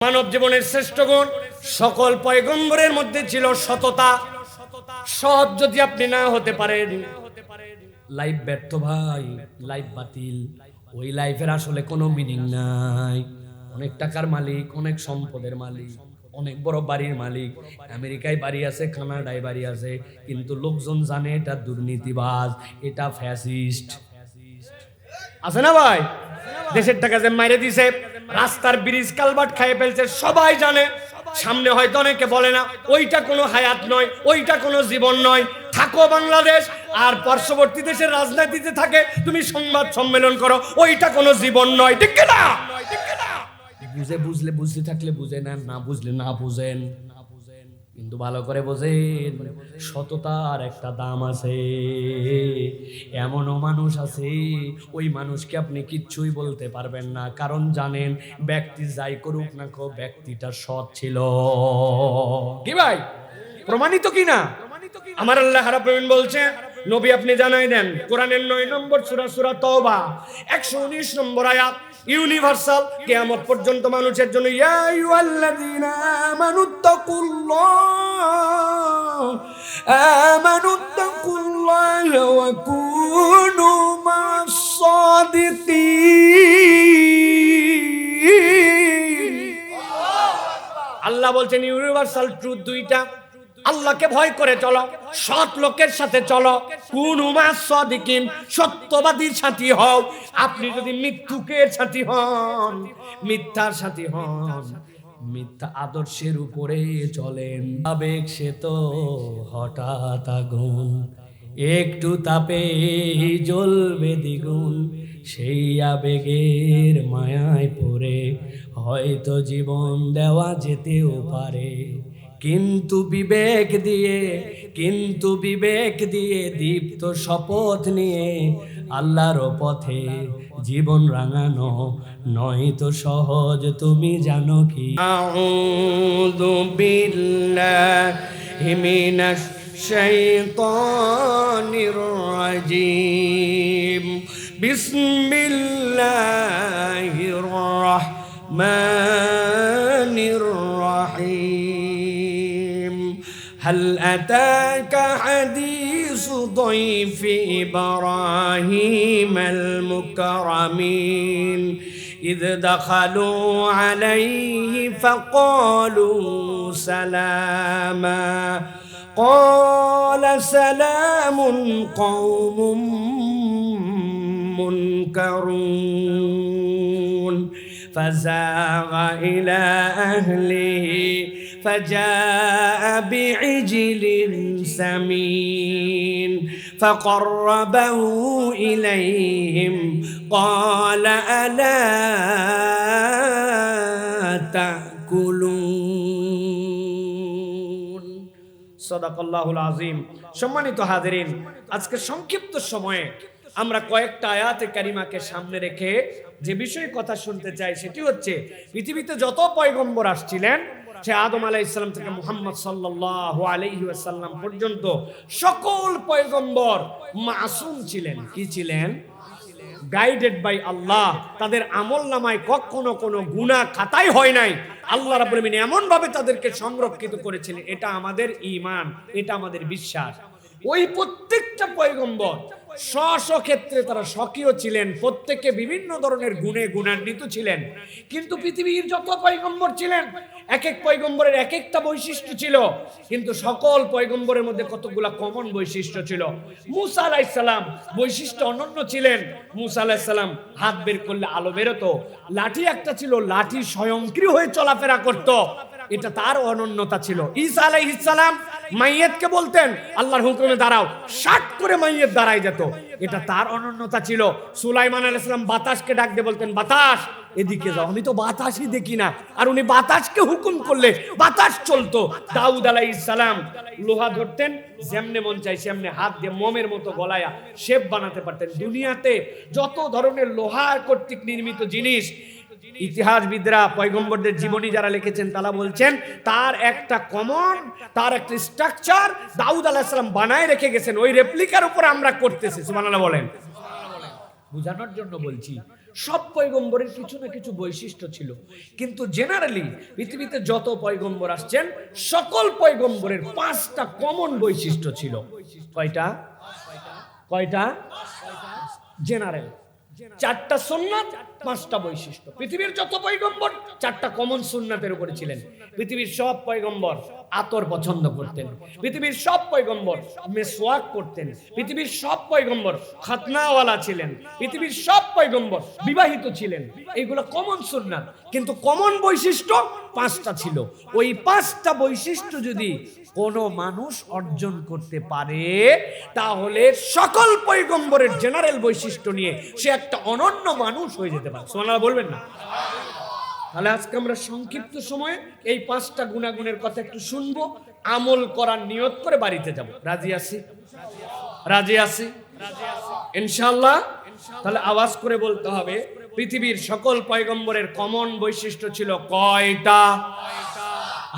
মানব জীবনের শ্রেষ্ঠ গুণ সকল পয়গম্বরের মধ্যে ছিল সততা। সৎ যদি আপনি না হতে পারেন, লাইফ ব্যর্থ ভাই, লাইফ বাতিল। ওই লাইফের আসলে কোনো মিনিং নাই। অনেক টাকার মালিক, অনেক সম্পদের মালিক, অনেক বড় বাড়ির মালিক, আমেরিকায় বাড়ি আছে, কানাডায় বাড়ি আছে, কিন্তু লোকজন জানে এটা দুর্নীতিবাজ, এটা ফ্যাসিস্ট। আছে না ভাই? দেশের টাকা যে মাইরে দিছে, রাস্তার ব্রিজ কালভার্ট খাইয়ে ফেলছে, সবাই জানে। সামনে হয়তো অনেকে বলে না, ওইটা কোনো হায়াত নয়, ওইটা কোনো জীবন নয়। থাকো বাংলাদেশ, আর পার্শ্ববর্তী দেশের রাজনীতিতে থাকে, তুমি সংবাদ সম্মেলন করো, ওইটা কোনো জীবন নয়। ঠিক না? বুঝলে বুঝতে থাকলে বুঝে নেন, না বুঝলে না বুঝেন, কিন্তু ভালো করে বোঝেন সততার একটা দাম আছে। এমনও মানুষ আছে, ওই মানুষকে আপনি কিচ্ছুই বলতে পারবেন না, কারণ জানেন ব্যক্তি যাই করুক না কো, ব্যক্তিটা সৎ ছিল। কি ভাই, প্রমাণিত কি না? আমার আল্লাহ রাব্বুল আলামিন বলছে, নবী আপনি জানাই দেন, কোরআনের 9 নম্বর সূরা, সূরা তওবা 119 নম্বর আয়াত, ইউনিভার্সাল, কিয়ামত পর্যন্ত মানুষের জন্য, ইয়া আইয়ুহাল্লাযীনা আমানুত্তাকুল্লাহ ওয়া কুনু মাস-সাদিকিন। আল্লাহ বলছেন ইউনিভার্সাল ট্রুথ দুইটা, আল্লাহকে ভয় করে চলো, সৎ লোকের সাথে চলো, কুনু মাস-সাদিকিন, সত্যবাদীর সাথী হও। আপনি যদি মৃত্যুকের সাথী হন, মিথ্যার সাথী হন, মিথ্যা আদর্শের উপরে চলেন, আবেগ সে তো হঠাৎ আগুন, একটু তাপে জ্বলবে দ্বিগুণ। সেই আবেগের মায়ায় পড়ে হয়তো জীবন দেওয়া যেতেও পারে, কিন্তু বিবেক দিয়ে দীপ্ত শপথ নিয়ে আল্লাহর পথে জীবন রাঙানো নয়তো সহজ, তুমি জানো কি? আউযু বিল্লাহি মিনাশ শাইতানির রাজীম। বিসমিল্লাহির রাহমানির রাহিম। هل أتاك حديث ضيف إبراهيم المكرمين إذ دخلوا عليه فقالوا سلاما قال سلام قوم منكرون فزاغ إلى أهله فجاء بعجل سمين فقربه إليهم قال ألا تأكلون صدق الله العظيم। সম্মানিত হাজিরিন, আজকে সংক্ষিপ্ত সময়ে আমরা কয়েকটা আয়াতে কারিমাকে সামনে রেখে যে বিষয়ে কথা শুনতে চাই, সেটি হচ্ছে পৃথিবীতে যত পয়গম্বর আসছিলেন, সে আদম আলাইহিস সালাম থেকে মুহাম্মদ সাল্লাল্লাহু আলাইহি ওয়াসাল্লাম পর্যন্ত সকল পয়গম্বর মাসুম ছিলেন। কি ছিলেন? গাইডেড বাই আল্লাহ। তাদের আমলনামায় কখনো কোনো গুনাহ খাতাই হয় নাই। আল্লাহ রাব্বুল আলামিন এমন ভাবে তাদেরকে সংরক্ষিত করেছিলেন, এটা আমাদের ঈমান, এটা আমাদের বিশ্বাস। ওই প্রত্যেকটা পয়গম্বর স্ব ক্ষেত্রে তারা স্বকীয় ছিলেন, প্রত্যেকে বিভিন্ন ধরনের গুণে গুণান্বিত ছিলেন। কিন্তু পৃথিবীর যত পয়গম্বর ছিলেন, এক এক পয়গম্বরের এক একটা বৈশিষ্ট্য ছিল, কিন্তু সকল পয়গম্বরের মধ্যে কতগুলা কমন বৈশিষ্ট্য ছিল। মূসা আলাইহিস সালাম বৈশিষ্ট্য অনন্য ছিলেন। মূসা আলাইহিস সালাম হাত বের করলে আলো বেরোতো, লাঠি একটা ছিল, লাঠি স্বয়ংক্রিয় হয়ে চলাফেরা করত, এটা তার অনন্যতা ছিল। ঈসা আলাইহিস সালাম মাইয়াতকে বলতেন আল্লাহর হুকুমে দাঁড়াও, শাট করে মাইয়াত দাঁড়ায় যেত, এটা তার অনন্যতা ছিল। সুলাইমান আলাইহিস সালাম বাতাসকে ডাক দিয়ে বলতেন, বাতাস এদিকে যাও, আমি তো বাতাসই দেখি না, আর উনি বাতাসকে হুকুম করলে বাতাস চলতো। দাউদ আলাইহিস সালাম লোহা ধরতেন, যেমনে মন চাই সেমনে হাত দিয়ে মোমের মতো গলায়া শেপ বানাতে পারতেন। দুনিয়াতে যত ধরনের লোহা কর্তৃক নির্মিত জিনিস, ইতিহাসবিদরা পয়গম্বরদের জীবনী যারা লিখেছেন তারা বলছেন তার একটা কমন, তার একটা স্ট্রাকচার দাউদ আলাইহিস সালাম বানায় রেখে গেছেন, ওই রেপ্লিকার উপর আমরা করতেছি। সুবহানাল্লাহ বলেন। বোঝানোর জন্য বলছি, সব পয়গম্বরের কিছু না কিছু বৈশিষ্ট্য ছিল, কিন্তু জেনারেলি পৃথিবীতে যত পয়গম্বর আসছেন সকল পয়গম্বরের 5টা কমন বৈশিষ্ট্য ছিল। কয়টা? কয়টা? জেনারেল 4টা সুন্নাত, 5টা বৈশিষ্ট্য। পৃথিবীর যত পয়গম্বর 4টা কমন সুন্নাতের উপরে ছিলেন। পৃথিবীর সব পয়গম্বর আতর পছন্দ করতেন, পৃথিবীর সব পয়গম্বর মেসওয়াক করতেন, পৃথিবীর সব পয়গম্বর খাতনাওয়ালা ছিলেন, পৃথিবীর সব পয়গম্বর বিবাহিত ছিলেন। এইগুলো কমন সুন্নাত, কিন্তু কমন বৈশিষ্ট্য 5টা ছিল। ওই 5টা বৈশিষ্ট্য যদি কোনো মানুষ অর্জন করতে পারে তাহলে সকল পয়গম্বরের জেনারেল বৈশিষ্ট্য নিয়ে সে একটা অনন্য মানুষ হয়ে যেতে পারে। সুবহানাল্লাহ বলবেন না? তাহলে আজকে আমরা সংক্ষিপ্ত সময়ে এই 5টা গুণাগুণের কথা একটু শুনবো, আমল করার নিয়ত করে বাড়িতে যাব। রাজি আছি? রাজি আছি ইনশাআল্লাহ? তাহলে আওয়াজ করে বলতে হবে, পৃথিবীর সকল পয়গম্বরের কমন বৈশিষ্ট্য ছিল কয়টা?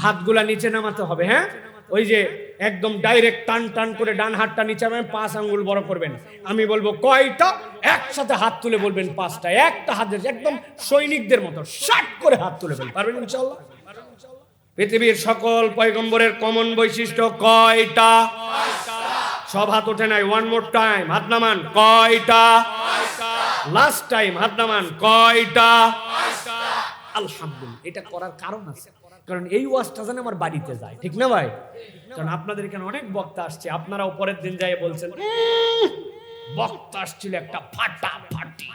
হাতগুলা নিচে নামাতে হবে। হ্যাঁ, ওই যে একদম ডাইরেক্ট টান টান করে ডান হাতটা নিচে নামাবেন, 5 আঙ্গুল বড় করবেন। আমি বলবো কয়টা, একসাথে হাত তুলে বলবেন 5টা। একটা হাতের একদম সৈনিকদের মতো শাট করে হাত তুলে ফেলবেন। পারবেন ইনশাআল্লাহ? পৃথিবীর সকল পয়গম্বরের কমন বৈশিষ্ট্য কয়টা? সব হাত ওঠে নাই। ওয়ান মোর টাইম, হাত নামান। কয়টা? লাস্ট টাইম, হাত নামান। কয়টা? আলহামদুলিল্লাহ। এটা করার কারণ আছে, কারণ এই ওয়াজটা যেন আমার বাড়িতে যায়, ঠিক না ভাই? কারণ আপনাদের এখানে অনেক বক্তা আসছে, আপনারাও পরের দিন যাই বলছেন বক্তা আসছিল একটা ফাটাফাটি।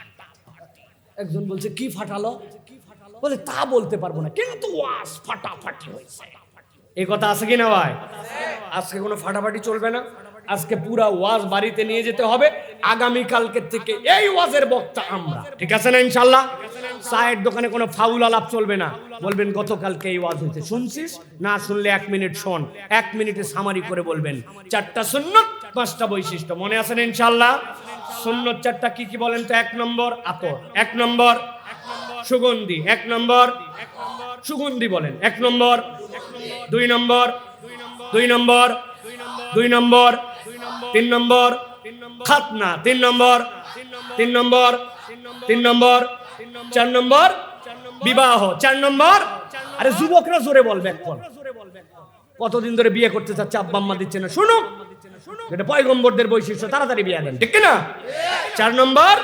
একজন বলছে কি ফাটালো? বলে তা বলতে পারবো না, কিন্তু ওয়াজ ফাটাফাটি হয়েছে। এই কথা আছে কি না ভাই? আজকে কোনো ফাটাফাটি চলবে না। আজকে পুরা ওয়াজ বাড়িতে নিয়ে যেতে হবে। আগামী কালকে থেকে এই ওয়াজের বক্তা আমরা, ঠিক আছে না ইনশাআল্লাহ? চায়ের দোকানে কোনো ফাউল আলাপ চলবে না। বলবেন গতকালকে এই ওয়াজ হয়েছে, শুনছিস? না শুনলে 1 মিনিট শোন, 1 মিনিটে সামারি করে বলবেন। 4টা সুন্নাত, 5টা বৈশিষ্ট্য। মনে আছে না ইনশাআল্লাহ? সুন্নাত 4টা কি কি বলেন তো? 1 নম্বর আতর, 1 নম্বর সুগন্ধি, 1 নম্বর সুগন্ধি বলেন, 1 নম্বর 2 নম্বর 2 নম্বর 2 নম্বর 3 নম্বর খাতনা, 3 নম্বর 3 নম্বর 3 নম্বর 4 নম্বর বিবাহ, 4 নম্বর। আরে যুবকরা জোরে বলবে। এখন কতদিন ধরে বিয়ে করতে চাচ্ছে, আব্বা আম্মা দিচ্ছে না। শুনুক, এটা পয়গম্বরদের বৈশিষ্ট্য, তাড়াতাড়ি বিয়ে দেন, ঠিক না? 4 নম্বর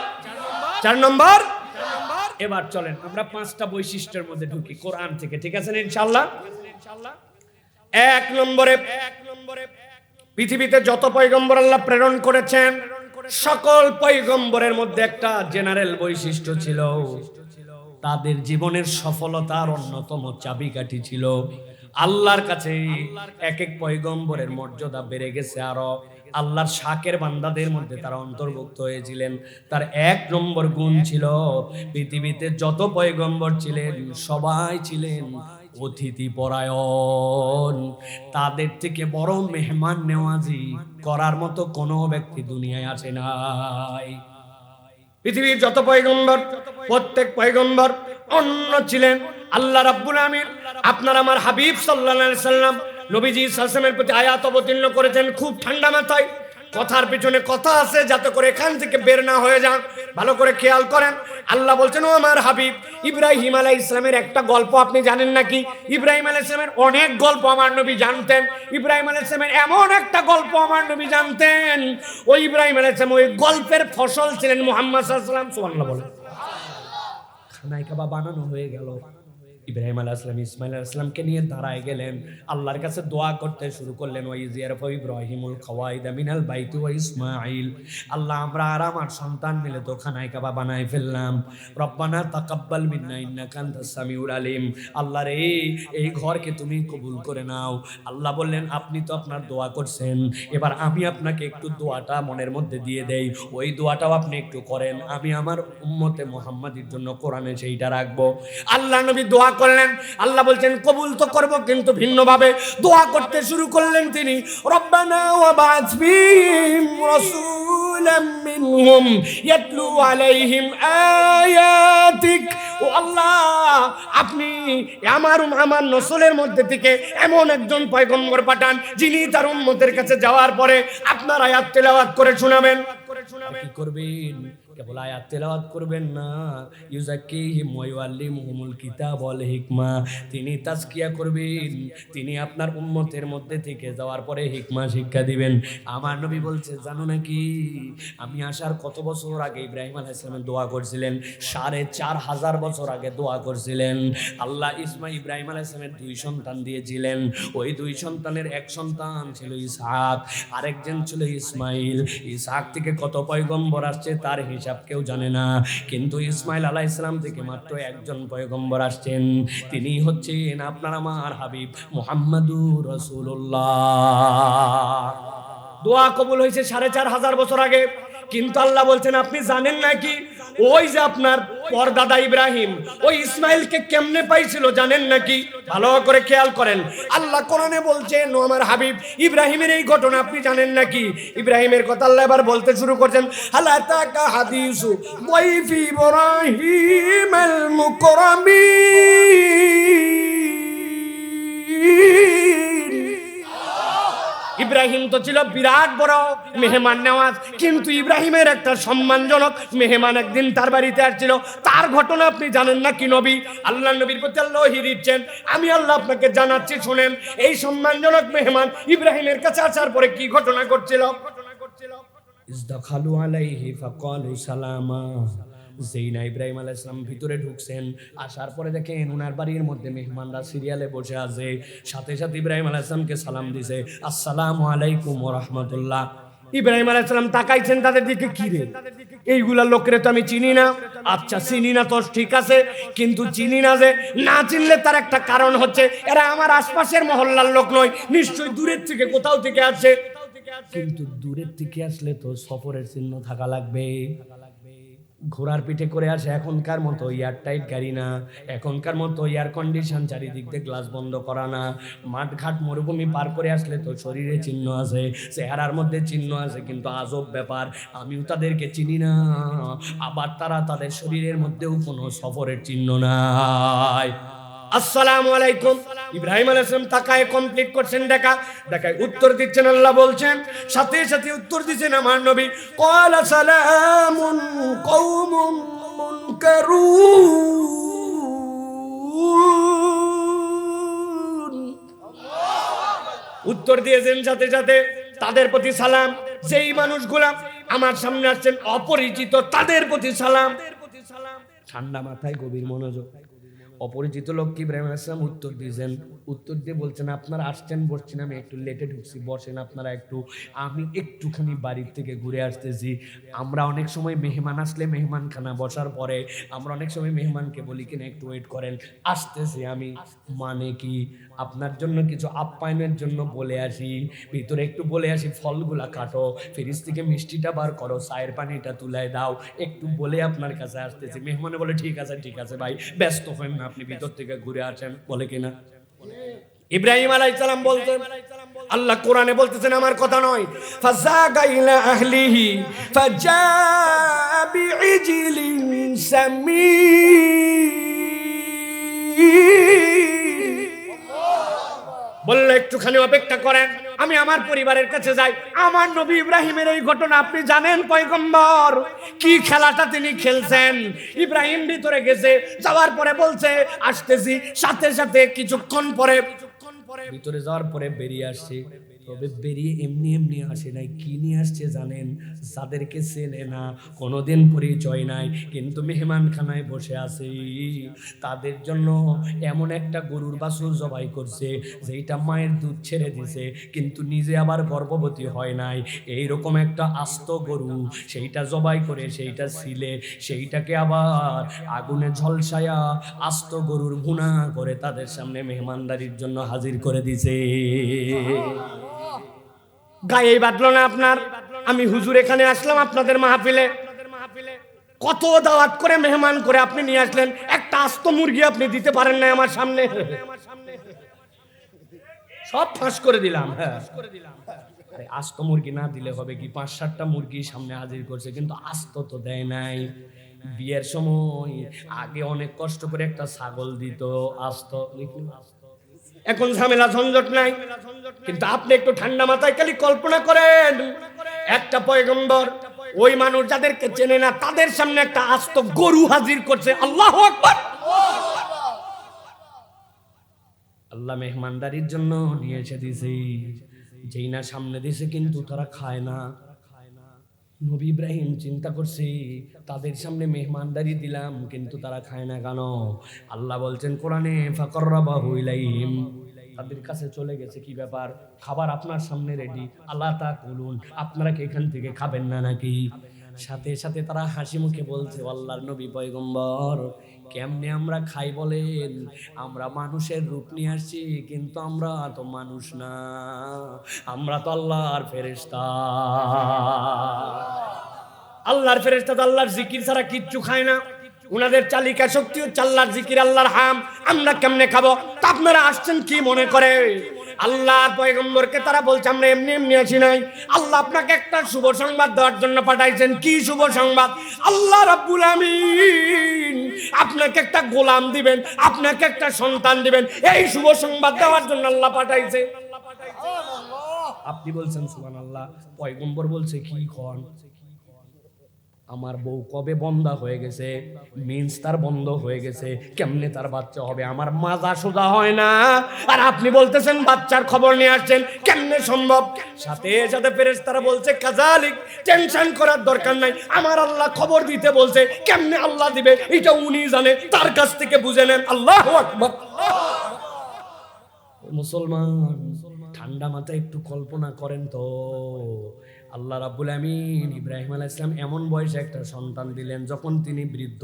4 নম্বর। এবার চলেন আমরা 5টা বৈশিষ্ট্যের মধ্যে ঢুকি কোরআন থেকে, ঠিক আছে না ইনশাআল্লাহ? 1 নম্বরে, পৃথিবীতে যত পয়গম্বর আল্লাহ প্রেরণ করেছেন সকল পয়গম্বরের মধ্যে একটা জেনারেল বৈশিষ্ট্য ছিল, তাদের জীবনের সফলতার অন্যতম চাবিকাঠি ছিল আল্লাহর কাছে এক এক পয়গম্বরের মর্যাদা বেড়ে গেছে। আরো আল্লাহর শাকের বান্দাদের মধ্যে তারা অন্তর্ভুক্ত হয়েছিলেন। তার 1 নম্বর গুণ ছিল, পৃথিবীতে যত পয়গম্বর ছিলেন সবাই ছিলেন অতিথি পরায়ণ। তাদের থেকে বড় মেহমান নেওয়াজি করার মতো কোনো ব্যক্তি দুনিয়ায় আসে নাই। পৃথিবীর যত পয়গম্বর, প্রত্যেক পয়গম্বর অন্য ছিলেন। আল্লাহ রাব্বুল আমিন আপনার আমার হাবিব সাল্লাল্লাহু আলাইহি সাল্লাম নবীজি সাল্লাল্লাহু আলাইহি ওয়াসাল্লামের প্রতি আয়াত অবতীর্ণ করেছেন খুব ঠান্ডা মাথায়। কথার পিছনে কথা আছে, যাতে করে এখান থেকে বের না হয়ে যান, ভালো করে খেয়াল করেন। আল্লাহ বলছেন, ও আমার হাবিব, ইব্রাহিম আলাইহিস সালামের একটা গল্প আপনি জানেন নাকি? ইব্রাহিম আলাইহিস সালামের অনেক গল্প আমার নবী জানতেন। ইব্রাহিম আলাইহিস সালামের এমন একটা গল্প আমার নবী জানতেন, ওই ইব্রাহিম আলাইহিস সালাম ওই গল্পের ফসল ছিলেন মুহাম্মদ সাল্লাল্লাহু আলাইহি ওয়াসাল্লাম। সুবহানাল্লাহ বলেন। খানায় কাবা বানানো হয়ে গেল। ইব্রাহিম আলাইহিস সালাম ইসমাঈল আলাইহিস সালামকে নিয়ে দাঁড়ায় গেলেন, আল্লাহর কাছে দোয়া করতে শুরু করলেন। ওয়া ইয়ারফা ইব্রাহিমুল কওয়াইদা মিনাল বাইতি ওয়া ইসমাঈল, আল্লাহ আমরা আর আমার সন্তান মিলে তো খানায় কাবা বানাই ফেললাম। রব্বানা তাকাব্বাল মিন্না ইন্নাকা আনতাস সামিউল আলিম, আল্লাহ রে এই ঘরকে তুমি কবুল করে নাও। আল্লাহ বললেন, আপনি তো আপনার দোয়া করছেন, এবার আমি আপনাকে একটু দোয়াটা মনের মধ্যে দিয়ে দেই, ওই দোয়াটাও আপনি একটু করেন, আমি আমার উম্মতে মুহাম্মাদির জন্য কোরআনে সেইটা রাখবো। আল্লাহ নবী দোয়া করলেন। আল্লাহ বলছেন কবুল তো করব, কিন্তু ভিন্নভাবে দোয়া করতে শুরু করলেন তিনি। রব্বানা ওয়া বা'আথ ফীহিম রাসূলাম মিনহুম ইয়াতলু আলাইহিম আয়াতিক, ও আল্লাহ আপনি আমার নসলের মধ্যে থেকে এমন একজন পয়গম্বর পাঠান যিনি তার উম্মতের কাছে যাওয়ার পরে আপনার আয়াত তেলাওয়াত করে শোনাবেন। কি করবেন? কেবল আয়াত তেলাওয়াত করবেন না, ইউজাক্কিহিম ওয়া ইউআল্লিমুহুমুল কিতাব ওয়াল হিকমা, তিনি তাজকিয়া করবেন, তিনি আপনার উম্মতের মধ্যে থেকে যাওয়ার পরে হিকমা শিক্ষা দিবেন। আমার নবী বলছে জানো নাকি আমি আসার কত বছর আগে ইব্রাহিম আলাইহিস সালাম দোয়া করছিলেন? ৪,৫০০ বছর আগে দোয়া করছিলেন। আল্লাহ ইব্রাহিম আলাইহিস সালামের 2 সন্তান দিয়েছিলেন। ওই 2 সন্তানের এক সন্তান ছিল ইসহাক, আরেকজন ছিল ইসমাইল। ইসহাক থেকে কত পয়গম্বর আসছে তার হিসাব কেউ জানে না, কিন্তু ইসমাইল আলাইহিস সালাম থেকে মাত্র একজন পয়গম্বর আসছেন, তিনি হচ্ছেন আপনার আমার হাবিব মুহাম্মাদুর রাসূলুল্লাহ। দোয়া কবুল হয়েছে ৪,৫০০ বছর আগে। কিন্তু আল্লাহ বলছেন আপনি জানেন নাকি ওই যে আপনার পরদাদা ইব্রাহিম ওই ইসমাইলকে কেমনে পাইছিল জানেন নাকি? ভালো করে খেয়াল করেন, আল্লাহ কোরআনে বলছেন ও আমার হাবিব ইব্রাহিমের এই ঘটনা আপনি জানেন নাকি? ইব্রাহিমের কথা আল্লাহ এবার বলতে শুরু করছেন, হালা তাকা হাদিসু ওয়াইফি ইব্রাহিমাল মুকরামিন। ইব্রাহিম তো ছিল বিরাট বড় মেহমান নেওয়াজ, কিন্তু ইব্রাহিমের একটা সম্মানজনক মেহমান একদিন তার বাড়িতে আসছিল, তার ঘটনা আপনি জানেন না কি নবী? আল্লাহ নবীর প্রতি আল্লাহ ওহী দিচ্ছেন, আমি আল্লাহ আপনাকে জানাচ্ছি শুনেন। এই সম্মানজনক মেহমান ইব্রাহিমের কাছে আসার পরে কি ঘটনা ঘটছিল? ইসদাখালু আলাইহি ফাকালু সালামা। যেইনা ইব্রাহিম আলাইহিস সালাম ভিতরে ঢুকছেন, আসার পরে দেখেন ওনার বাড়ির মধ্যে মেহমানরা সিরিয়ালে বসে আছে, সাথে সাথে ইব্রাহিম আলাইহিস সালামকে সালাম দিছে, আসসালামু আলাইকুম ওয়া রাহমাতুল্লাহ। ইব্রাহিম আলাইহিস সালাম তাকাইছেন তাদের দিকে, কি রে এইগুলা লোকরে তো আমি চিনি না। আচ্ছা চিনি না তো ঠিক আছে, কিন্তু চিনি না যে না চিনলে তার একটা কারণ হচ্ছে এরা আমার আশপাশের মহল্লার লোক নয়, নিশ্চয়ই দূরের থেকে কোথাও থেকে আসে। কিন্তু দূরের থেকে আসলে তো সফরের চিহ্ন থাকা লাগবে। ঘোড়ার পিঠে করে আসে, এখনকার মতো এয়ার টাইট গাড়ি না, এখনকার মতো এয়ার কন্ডিশন চারিদিক দিয়ে গ্লাস বন্ধ করা না। মাঠঘাট মরুভূমি পার করে আসলে তো শরীরে চিহ্ন আছে, চেহারার মধ্যে চিহ্ন আছে, কিন্তু আজব ব্যাপার আমিও তাদেরকে চিনি না, আবার তারা তাদের শরীরের মধ্যেও কোনো সফরের চিহ্ন নাই। আসসালামু আলাইকুম। ইব্রাহিম আলাইহিস সালাম তাকায় কমপ্লিট করছেন, দেখায় উত্তর দিচ্ছেন। আল্লাহ বলছেন সাথে সাথে উত্তর দিচ্ছেন আমার নবী, ক্বালা সালামুন কওমুন মুনকারুন। উত্তর দিয়েছেন সাথে সাথে তাদের প্রতি সালাম। যেই মানুষগুলা আমার সামনে আসছেন অপরিচিত, তাদের প্রতি সালাম। ঠান্ডা মাথায় গভীর মনোযোগ। অপরিচিত লোককে ইব্রাহিম আলাইহিস সালাম উত্তর দিয়েছেন, উত্তর দিয়ে বলছেন আপনারা আসছেন বসছেন, আমি একটু লেটে ঢুকছি, বসেন আপনারা একটু, আমি একটুখানি বাড়ির থেকে ঘুরে আসতেছি। আমরা অনেক সময় মেহমান আসলে মেহমানখানা বসার পরে আমরা অনেক সময় মেহমানকে বলি কিনা একটু ওয়েট করেন, আসতেছি আমি, মানে কি আপনার জন্য কিছু আপ্যায়নের জন্য বলে আসি, ভিতরে একটু বলে আসি ফলগুলা কাটো, ফ্রিজ থেকে মিষ্টিটা বার করো, চায়ের পানিটা তুলে দাও, একটু বলে আপনার কাছে আসতেছি। মেহমানে বলে ঠিক আছে ভাই, ব্যস্ত হবেন না, আপনি ভিতর থেকে ঘুরে আসেন, বলে কিনা? ইব্রাহিম আলাইহিস সালাম বলতেন, আল্লাহ কোরআনে বলতেছেন আমার কথা নয়, ফাযাগা ইলা আহলিহি ফাজা বিইজলিন সামিন। বললে একটুখানি অপেক্ষা করেন, আমি আমার পরিবারের কাছে যাই। আমার নবী ইব্রাহিমের এই ঘটনা আপনি জানেন পয়গম্বর, কি খেলাটা তিনি খেলছেন। ইব্রাহিম ভিতরে গেছে, যাওয়ার পরে বলছে আসতেছি, সাথে সাথে কিছুক্ষণ পরে ভিতরে যাওয়ার পরে বেরিয়ে আসছে। তবে বেরিয়ে এমনি এমনি আসে নাই, কি নিয়ে আসছে জানেন? যাদেরকে চেনে না, কোনোদিন পরিচয় নাই, কিন্তু মেহমানখানায় বসে আছে, তাদের জন্য এমন একটা গরুর বাছুর জবাই করছে যেটা মায়ের দুধ ছেড়ে দিছে, কিন্তু নিজে আবার গর্ভবতী হয় নাই, এইরকম একটা আস্ত গরু, সেইটা জবাই করে সেইটা ছিলে, সেইটাকে আবার আগুনে ঝলসায়া আস্ত গরুর ভুনা করে তাদের সামনে মেহমানদারির জন্য হাজির করে দিছে। গায়ে বাঁধলো না আপনার? আমি হুজুর এখানে আসলাম আপনাদের মাহফিলে, কত দাওয়াত করে মেহমান করে আপনি নিয়ে আসলেন, একটা আস্ত মুরগি আপনি দিতে পারেন না আমার সামনে, সব ফাঁস করে দিলাম। আস্ত মুরগি না দিলে হবে কি, 5-7টা মুরগি সামনে হাজির করছে, কিন্তু আস্ত তো দেয় নাই। বিয়ের সময় আগে অনেক কষ্ট করে একটা ছাগল দিত আস্ত, এখন ঝামেলা ঝঞ্ঝট নাই। কিন্তু আপনি একটু ঠান্ডা মাথায় খালি কল্পনা করেন, একটা পয়গম্বর ওই মানুষ যাদেরকে চেনে না তাদের সামনে একটা আস্ত গরু হাজির করছে। আল্লাহু আকবার। আল্লাহ মেহমানদারির জন্য নিয়ে এসে দিছে, যেই না সামনে দিছে কিন্তু তারা খায় না। নবী ইব্রাহিম চিন্তা করছে তাদের সামনে মেহমানদারি দিলাম কিন্তু তারা খায় না কেন? আল্লাহ বলছেন কোরআনে ফাকররাবাহু ইলাইহিম, তাদের কাছে চলে গেছে। কি ব্যাপার? খাবার আপনার সামনে রেডি, আল্লাহ তা বলুন আপনারা কি এখান থেকে খাবেন না নাকি? সাথে সাথে তারা হাসি মুখে বলছে আল্লাহর নবী পয়গম্বর কেমনে আমরা খাই বলেন? আমরা মানুষের রূপ নিয়ে আসছি কিন্তু আমরা তো মানুষ না, আমরা তো আল্লাহর ফেরেশতা। আল্লাহর ফেরেশতা তো আল্লাহর জিকির ছাড়া কিচ্ছু খায় না। উনাদের চালিকা শক্তি হচ্ছে আল্লাহর জিকির, আল্লাহর হাম। আমরা কেমনে খাবো? তা আপনারা আসছেন কি মনে করে? আল্লাহর পয়গম্বরকে তারা বলছে আমরা এমনি এমনি আসি নাই, আল্লাহ আপনাকে একটা শুভ সংবাদ দেওয়ার জন্য পাঠাইছেন। কি শুভ সংবাদ? আল্লাহ রাব্বুল আমিন আপনাকে একটা গোলাম দিবেন, আপনাকে একটা সন্তান দিবেন, এই শুভ সংবাদ দেওয়ার জন্য আল্লাহ পাঠাইছে। আপনি বলছেন সুবহানাল্লাহ, পয়গম্বর বলছে কি খন? আমার বউ কবে বন্ধা হয়ে গেছে, মিন্স তার বন্ধ হয়ে গেছে, কেমনে তার বাচ্চা হবে? আমার মাজা সোজা হয় না, আর আপনি বলতেছেন বাচ্চার খবর নিয়ে আসছেন, কেমনে সম্ভব? সাথে সাথে ফেরেশতারা বলছে কাযালিক, টেনশন করার দরকার নাই, আমার আল্লাহ খবর দিতে বলছে। কেমনে আল্লাহ দিবে এটা উনি জানে, তার কাছ থেকে বুঝে নেন। আল্লাহু আকবার। মুসলমান ঠান্ডা মাথায় একটু কল্পনা করেন তো, আল্লাহ রাব্বুল আমিন ইব্রাহিম আলাইহিস সালাম এমন বয়সে একটা সন্তান দিলেন যখন তিনি বৃদ্ধ,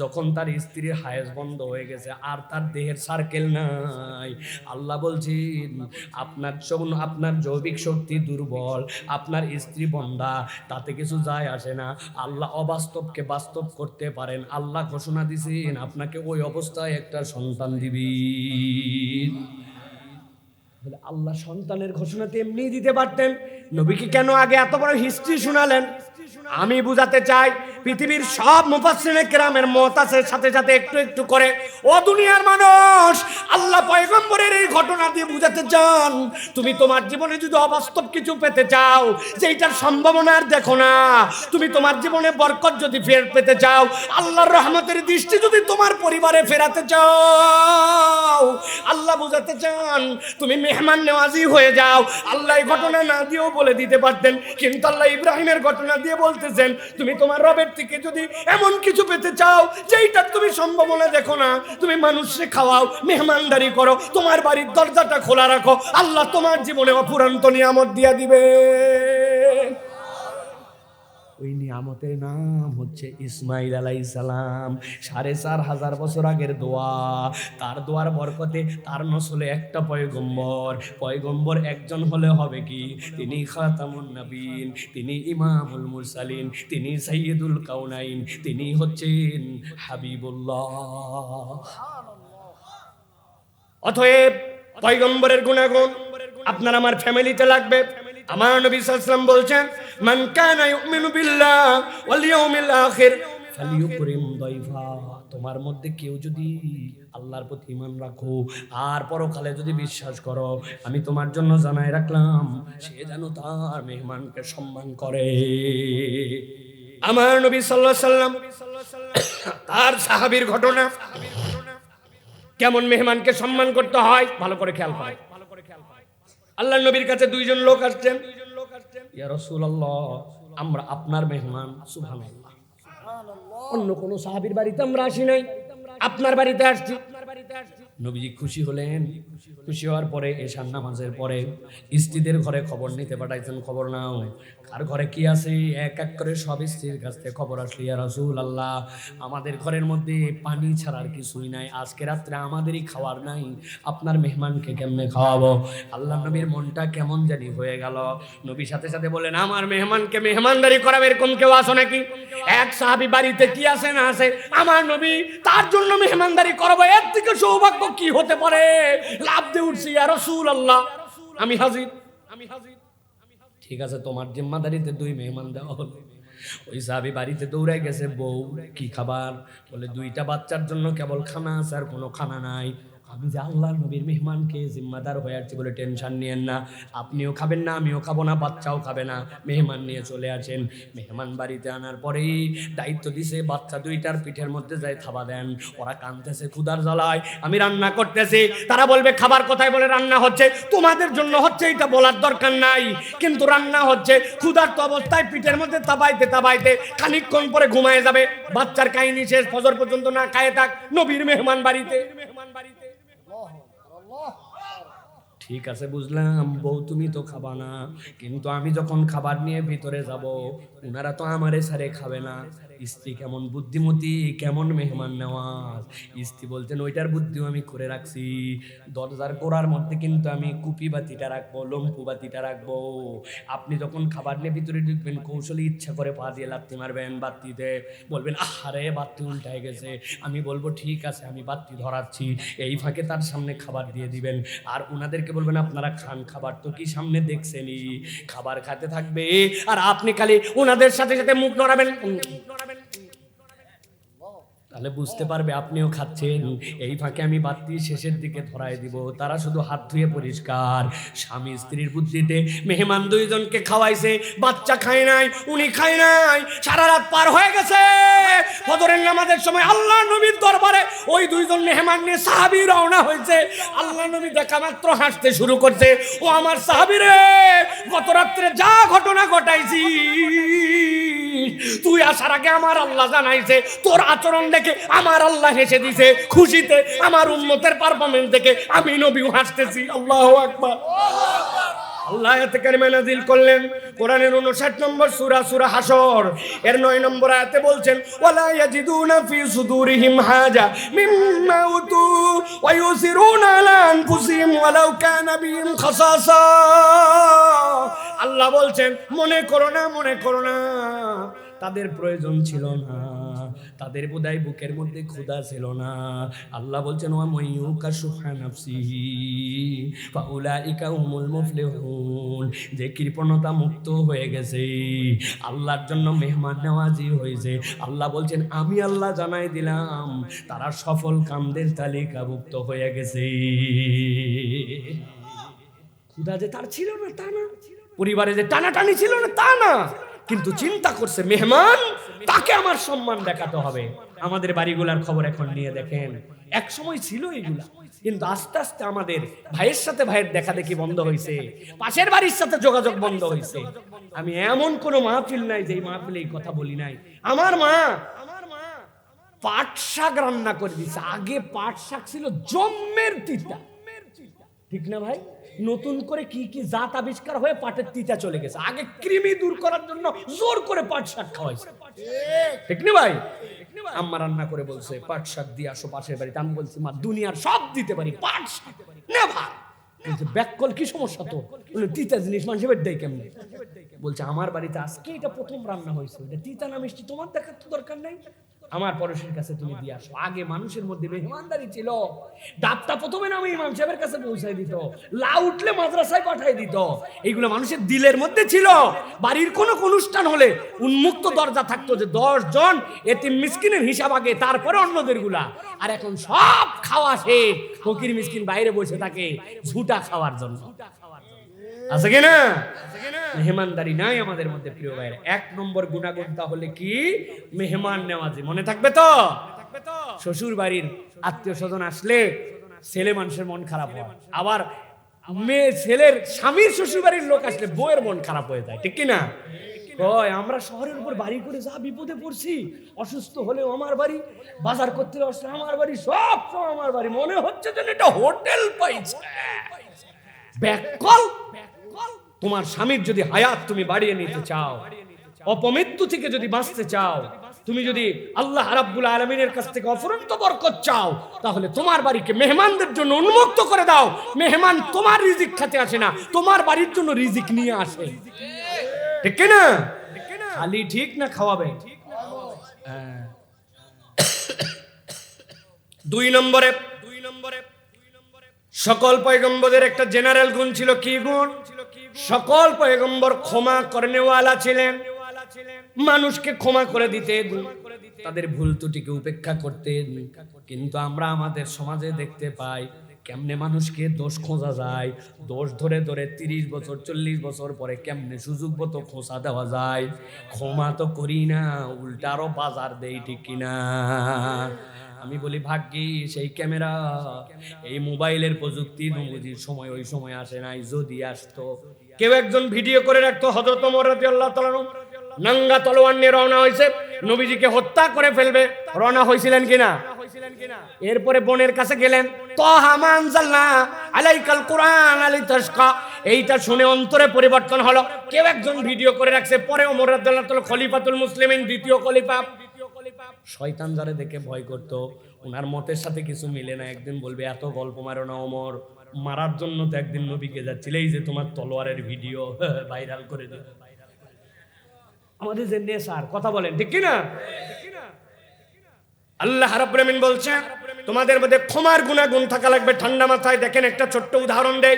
যখন তার স্ত্রীর হায়েজ বন্ধ হয়ে গেছে আর তার দেহের সার্কেল নাই। আল্লাহ বলছেন আপনার জৈবিক শক্তি দুর্বল, আপনার স্ত্রী বন্ধা, তাতে কিছু যায় আসে না। আল্লাহ অবাস্তবকে বাস্তব করতে পারেন। আল্লাহ ঘোষণা দিয়েছেন আপনাকে ওই অবস্থায় একটা সন্তান দিবেন। বলে আল্লাহ সন্তানের ঘোষণাতে এমনি দিতে পারতেন, নবীকে কেন আগে এত বড় হিস্ট্রি শোনালেন? আমি বুঝাতে চাই পৃথিবীর সব মুফাসসিরে কেরামের মত আছে, সাথে সাথে একটু একটু করে ও দুনিয়ার মানুষ আল্লাহ পয়গম্বরের এই ঘটনা দিয়ে বুঝাতে চান তুমি তোমার জীবনে যদি অবাস্তব কিছু পেতে চাও, যেটার সম্ভাবনা আর দেখো না, তুমি তোমার জীবনে বরকত যদি ফের পেতে চাও, আল্লাহর রহমতের দৃষ্টি যদি তোমার পরিবারে ফেরাতে চাও, আল্লাহ বুঝাতে চান তুমি মেহমান নেওয়াজি হয়ে যাও। আল্লাহ এই ঘটনা না দিয়েও বলে দিতে পারতেন, কিন্তু আল্লাহ ইব্রাহিমের ঘটনা দিয়ে বলতেছেন তুমি তোমার রবের থেকে যদি এমন কিছু পেতে চাও যেইটা তুমি সম্ভাবনা দেখো না, তুমি মানুষকে খাওয়াও, মেহমানদারি করো, তোমার বাড়ির দরজাটা খোলা রাখো, আল্লাহ তোমার জীবনে অফুরন্ত নিয়ামত দিয়া দিবে। ওই নিয়ামতের নাম হচ্ছে ইসমাইল আলাইহিস সালাম। ৪৫০০ বছর আগের দোয়া, তার দোয়ার বরকতে তার নসলে একটা পয়গম্বর একজন হলে হবে কি? তিনি খাতামুন নবীন, তিনি ইমামুল মুরসালিন, তিনি সাইয়্যিদুল কাউনাইন, তিনি হচ্ছেন হাবিবুল্লাহ। অতএব পয়গম্বরের গুণাগুণ আপনার আমার ফ্যামিলিতে লাগবে। আমার নবী সাল্লাল্লাহু আলাইহি ওয়াসাল্লাম বলছেন মান কানা ইউমিনু বিল্লাহ ওয়াল ইয়াউমিল আখির ফালিয়ুকরিম দাইফা। তোমার মধ্যে কেউ যদি আল্লাহর প্রতি ঈমান রাখো আর পরকালে যদি বিশ্বাস করো, আমি তোমার জন্য জানাই রাখলাম সে যেন তার মেহমানকে সম্মান করে। আমার নবী সাল্লাল্লাহু আলাইহি ওয়াসাল্লাম তার সাহাবীর ঘটনা, কেমন মেহমানকে সম্মান করতে হয় ভালো করে খেয়াল করেন। আল্লাহর নবীর কাছে দুইজন লোক আসছেন, ইয়া রাসূলুল্লাহ আমরা আপনার মেহমান। সুবহানাল্লাহ, অন্য কোন সাহাবীর বাড়িতে আমরা আসি নাই, আপনার বাড়িতে আসছি। নবীজি খুশি হলেন। খুশি হওয়ার পরে এশার নামাজের পরে স্ত্রীদের ঘরে খবর নিতে পাঠাইছেন, খবর নাও কার ঘরে কি আছে। এক এক করে সব স্ত্রীর কাছ থেকে খবর আসলে, ইয়া রাসূলুল্লাহ আমাদের ঘরের মধ্যে পানি ছাড়ার কিছুই নাই, আজকে রাত্রে আমাদেরই খাওয়ার নাই, আপনার মেহমানকে কেমনে খাওয়াবো? আল্লাহ নবীর মনটা কেমন জানি হয়ে গেল। নবী সাথে সাথে বলেন আমার মেহমানকে মেহমানদারি করাবে এরকম কেউ আসো নাকি? এক সাহাবী বাড়িতে কি আছে না আছে, আমার নবী তার জন্য মেহমানদারি করাবো, এর থেকে সৌভাগ্য কি হতে পারে? লাভ দিয়ে উঠছি, ইয়া রাসূলুল্লাহ আমি হাজির। ঠিক আছে, তোমার জিম্মাদারিতে 2 মেহমান দেওয়া হলো। ওই সাহাবী বাড়িতে দৌড়ে গেছে, বউ কি খাবার? বলে 2টা বাচ্চার জন্য কেবল খানা আছে আর কোনো খানা নাই। আমি যে আল্লাহর নবীর মেহমানকে জিম্মাদার হয়ে আসছি বলে টেনশন নিয়েন না, আপনিও খাবেন না, আমিও খাবো না, বাচ্চাও খাবে না, মেহমান নিয়ে চলে আসেন। মেহমান বাড়িতে আনার পরেই দায়িত্ব দিছে বাচ্চা দুইটার পিঠের মধ্যে যায় থাবা দেন। ওরা কাঁদতেছে ক্ষুধার জ্বালায়, আমি রান্না করতেছি। তারা বলবে খাবার কোথায়, বলে রান্না হচ্ছে, তোমাদের জন্য হচ্ছে এটা বলার দরকার নাই, কিন্তু রান্না হচ্ছে। ক্ষুধার্ত অবস্থায় পিঠের মধ্যে তাবাইতে তাবাইতে খানিকক্ষণ পরে ঘুমায় যাবে। বাচ্চার কাহিনী শেষ, ফজর পর্যন্ত না খায় থাক, নবীর মেহমান বাড়িতে। ঠিক আছে বুঝলাম বউ, তুমি তো খাবা না, কিন্তু আমি যখন খাবার নিয়ে ভিতরে যাব, ওনারা তো আমারে সারে খাবে না। স্ত্রী কেমন বুদ্ধিমতী, কেমন মেহমান নেওয়াজ। স্ত্রী বলতেন ওইটার বুদ্ধিও আমি করে রাখছি, দরজার গোড়ার মধ্যে কিন্তু আমি কুপি বাতিটা রাখবো, লম্পু বাতিটা রাখবো। আপনি যখন খাবার নিয়ে ভিতরে ঢুকবেন, কৌশলে ইচ্ছা করে পা দিয়ে লাথি মারবেন বাতিতে, বলবেন আহারে বাতি উল্টায় গেছে। আমি বলবো ঠিক আছে, আমি বাতি ধরাচ্ছি। এই ফাঁকে তার সামনে খাবার দিয়ে দিবেন, আর ওনাদেরকে বলবেন আপনারা খান, খাবার তো কি সামনে দেখছেনি। খাবার খেতে থাকবে, আর আপনি খালি ওনাদের সাথে সাথে মুখ নড়াবেন, তাহলে বুঝতে পারবে আপনিও খাচ্ছেন। এই ফাঁকে আমি বাতি শেষের দিকে ধরায় দিব, তারা শুধু হাত ধুয়ে পরিষ্কার। স্বামী স্ত্রীর বুদ্ধিতে মেহমান দুইজনকে খাওয়াইছে, বাচ্চা খায় নাই, উনি খায় নাই। সারা রাত পার হয়ে গেছে, ফজরের নামাজের সময় আল্লাহ নবীর দরবারে ওই দুইজন মেহমান নিয়ে সাহাবী রওনা হয়েছে। আল্লাহ নবী দেখা মাত্র হাসতে শুরু করছে, ও আমার সাহাবী রে, গত রাত্রে যা ঘটনা ঘটাইছি তুই আসার আগে আমার আল্লাহ জানাইছে, তোর আচরণ দেখে আমার আল্লাহ হেসে দিছে, খুশিতে আমার উম্মতের পারফরম্যান্স দেখে আমি নবীও হাসতেছি। আল্লাহু আকবার। আল্লাহ আয়াতে কারিমা নাযিল করলেন কোরআনের 59 নম্বর সূরা, সূরা হাসর এর 9 নম্বর আয়াতে বলছেন, ওয়ালা ইয়াজিদুনা ফি সুদুরিহিম হাজা মিম্মা উতু ওয়া ইউসিরুনা আলা আনফুসিহিম ওয়ালাউ কানা বিহিম খাসাসা। আল্লাহ বলছেন মনে করো না, মনে করো না তাদের প্রয়োজন ছিল না, তাদের বোধহয় বুকের মধ্যে ক্ষুধা ছিল না। আল্লাহ বলছেন ওয়া মাইয়ুকা শুহা নাফসিহি ফাউলাইকা হুমুল মুফলিহুন, যে কৃপণতা মুক্ত হয়ে গেছে, আল্লাহর জন্য মেহমান নেওয়াজি হয়েছে, আল্লাহ বলছেন আমি আল্লাহ জানাই দিলাম তারা সফল কামদের তালিকাভুক্ত হয়ে গেছে। ক্ষুধা যে তার ছিল না তা না, পরিবারে যে টানাটানি ছিল না তা না, কিন্তু চিন্তা করছে মেহমান, তাকে আমার সম্মান দেখাতে হবে। আমাদের বাড়িগুলার খবর এখন নিয়ে দেখেন, এক সময় ছিল এগুলা, কিন্তু আস্তে আস্তে আমাদের ভাইয়ের সাথে ভাইয়ের দেখা দেখি বন্ধ হয়েছে, পাশের বাড়ির সাথে যোগাযোগ বন্ধ হয়েছে। আমি এমন কোনো মাহফিল নাই যে মাহফিলে এই কথা বলি নাই। আমার মা পাট শাক রান্না করে দিচ্ছে। আগে পাট শাক ছিল জম্মের তিতা, ঠিক না ভাই? নতুন করে কি কি জাত আবিষ্কার হয়ে পাটের তিতা চলে গেছে। আগে কৃমি দূর করার জন্য জোর করে পাট শাক খাওয়াইছে, ঠিক না ভাই? আম্মা রান্না করে বলছে পাট শাক দিয়ে আসো পাশের বাড়িতে। আমি বলছি মা দুনিয়ার সব দিতে পারি, পাট শাক না ভাই। বলছে ব্যাককল কি সমস্যা তো? বলে তিতা জিনিস মানুষের দেয় কেমনে? বলছে আমার বাড়িতে আজকে এটা প্রথম রান্না হয়েছে, এটা তিতা না মিষ্টি তোমার দেখার তো দরকার নাই, আমার পড়োশির কাছে তুমি দিয়ে আসো। আগে মানুষের মধ্যে মেহমানদারি ছিল, ডাবটা প্রথমে নামে ইমাম সাহেবের কাছে পৌঁছাই দিত, লাউ উঠলে মাদ্রাসায় পাঠাই দিত। এইগুলো মানুষের দিলের মধ্যে ছিল। বাড়ির কোনো অনুষ্ঠান হলে উন্মুক্ত দরজা থাকতো যে 10 জন এতিম মিসকিনের হিসাব আগে, তারপরে অন্যদের গুলা। আর এখন সব খাওয়া শেষ, ফকির মিসকিন বাইরে বসে থাকে ঝুটা খাওয়ার জন্য। আছে কিনা? মেহমানদারি নাই আমাদের মধ্যে প্রিয় ভাইরা। 1 নম্বর গুণাগুণ তাহলে কি? মেহমান নেওয়াজি। মনে থাকবে তো? শ্বশুর বাড়ির আত্মীয় স্বজন আসলে ছেলে মানুষের মন খারাপ হয়, আবার মেয়ে ছেলের স্বামীর শ্বশুর বাড়ির লোক আসলে বউয়ের মন খারাপ হয়ে যায়, ঠিক কিনা? আমরা শহরের উপর বাড়ি করে যা বিপদে পড়ছি, অসুস্থ হলেও আমার বাড়ি, বাজার করতে আসলে আমার বাড়ি, সব আমার বাড়ি, মনে হচ্ছে যেন এটা হোটেল পাইছে। ব্যাককল। তোমার স্বামীর যদি হায়াত তুমি বাড়িয়ে নিতে চাও, অপমৃত্যু থেকে যদি বাঁচতে চাও, তুমি যদি আল্লাহ রাব্বুল আলামিনের কাছ থেকে অফুরন্ত বরকত চাও, তাহলে তোমার বাড়িকে মেহমানদের জন্য উন্মুক্ত করে দাও। মেহমান তোমার রিজিক খেতে আসে না, তোমার বাড়ির জন্য রিজিক নিয়ে আসে, ঠিক না? খালি ঠিক না খাওয়াবে। 2 নম্বরে সকল পয়গম্বরদের একটা জেনারেল গুণ ছিল। কি গুণ? সকল পয়গম্বর ক্ষমা করনেওয়ালা ছিলেন। মানুষকে ক্ষমা করে দিতেন, তাদের ভুল ত্রুটিকে উপেক্ষা করতেন। কিন্তু আমরা আমাদের সমাজে দেখতে পাই কেমনে মানুষকে দোষ খোঁজা যায়, দোষ ধরে ধরে 30 বছর 40 বছর পরে কেমনে সুযোগ মতো খোঁচা দেওয়া যায়। ক্ষমা তো করি না, উল্টা আরো বাজার দেই, ঠিক কিনা? আমি বলি ভাগ্যি সেই ক্যামেরা, এই মোবাইলের প্রযুক্তি নবীজির সময় ওই সময় আসে নাই। যদি আসতো, কেউ একজন ভিডিও করে রাখতো হযরত ওমর রাদিয়াল্লাহু তাআলা নাঙ্গা তলোয়ার নিয়ে রওনা হয়েছে, নবীজিকে হত্যা করে ফেলবে, রওনা হয়েছিলেন কিনা? এরপরে বোনের কাছে গেলেন, তাহা মা আনজালনা আলাইকাল কুরআন লিতাশকা, এইটা শুনে অন্তরে পরিবর্তন হলো। কেউ একজন ভিডিও করে রাখছে, পরে ওমর রাদিয়াল্লাহু তাআলা খলিফাতুল মুসলিমিন, দ্বিতীয় খলিফা। শয়তান যারে দেখে ভয় করত, ওনার মতের সাথে কিছু মিলে না। একদিন বলবে এত গল্প মারো না ওমর, মারার জন্য তো একদিন নবীকে যাচ্ছিল, এই যে তোমার তলোয়ারের ভিডিও ভাইরাল করে দিল। আমাদের যে নেশার কথা বলেন, ঠিক কিনা? আল্লাহ রাব্বুল আমিন বলছেন তোমাদের মধ্যে ক্ষমার গুণাগুণ থাকা লাগবে। ঠান্ডা মাথায় দেখেন, একটা ছোট্ট উদাহরণ দেই,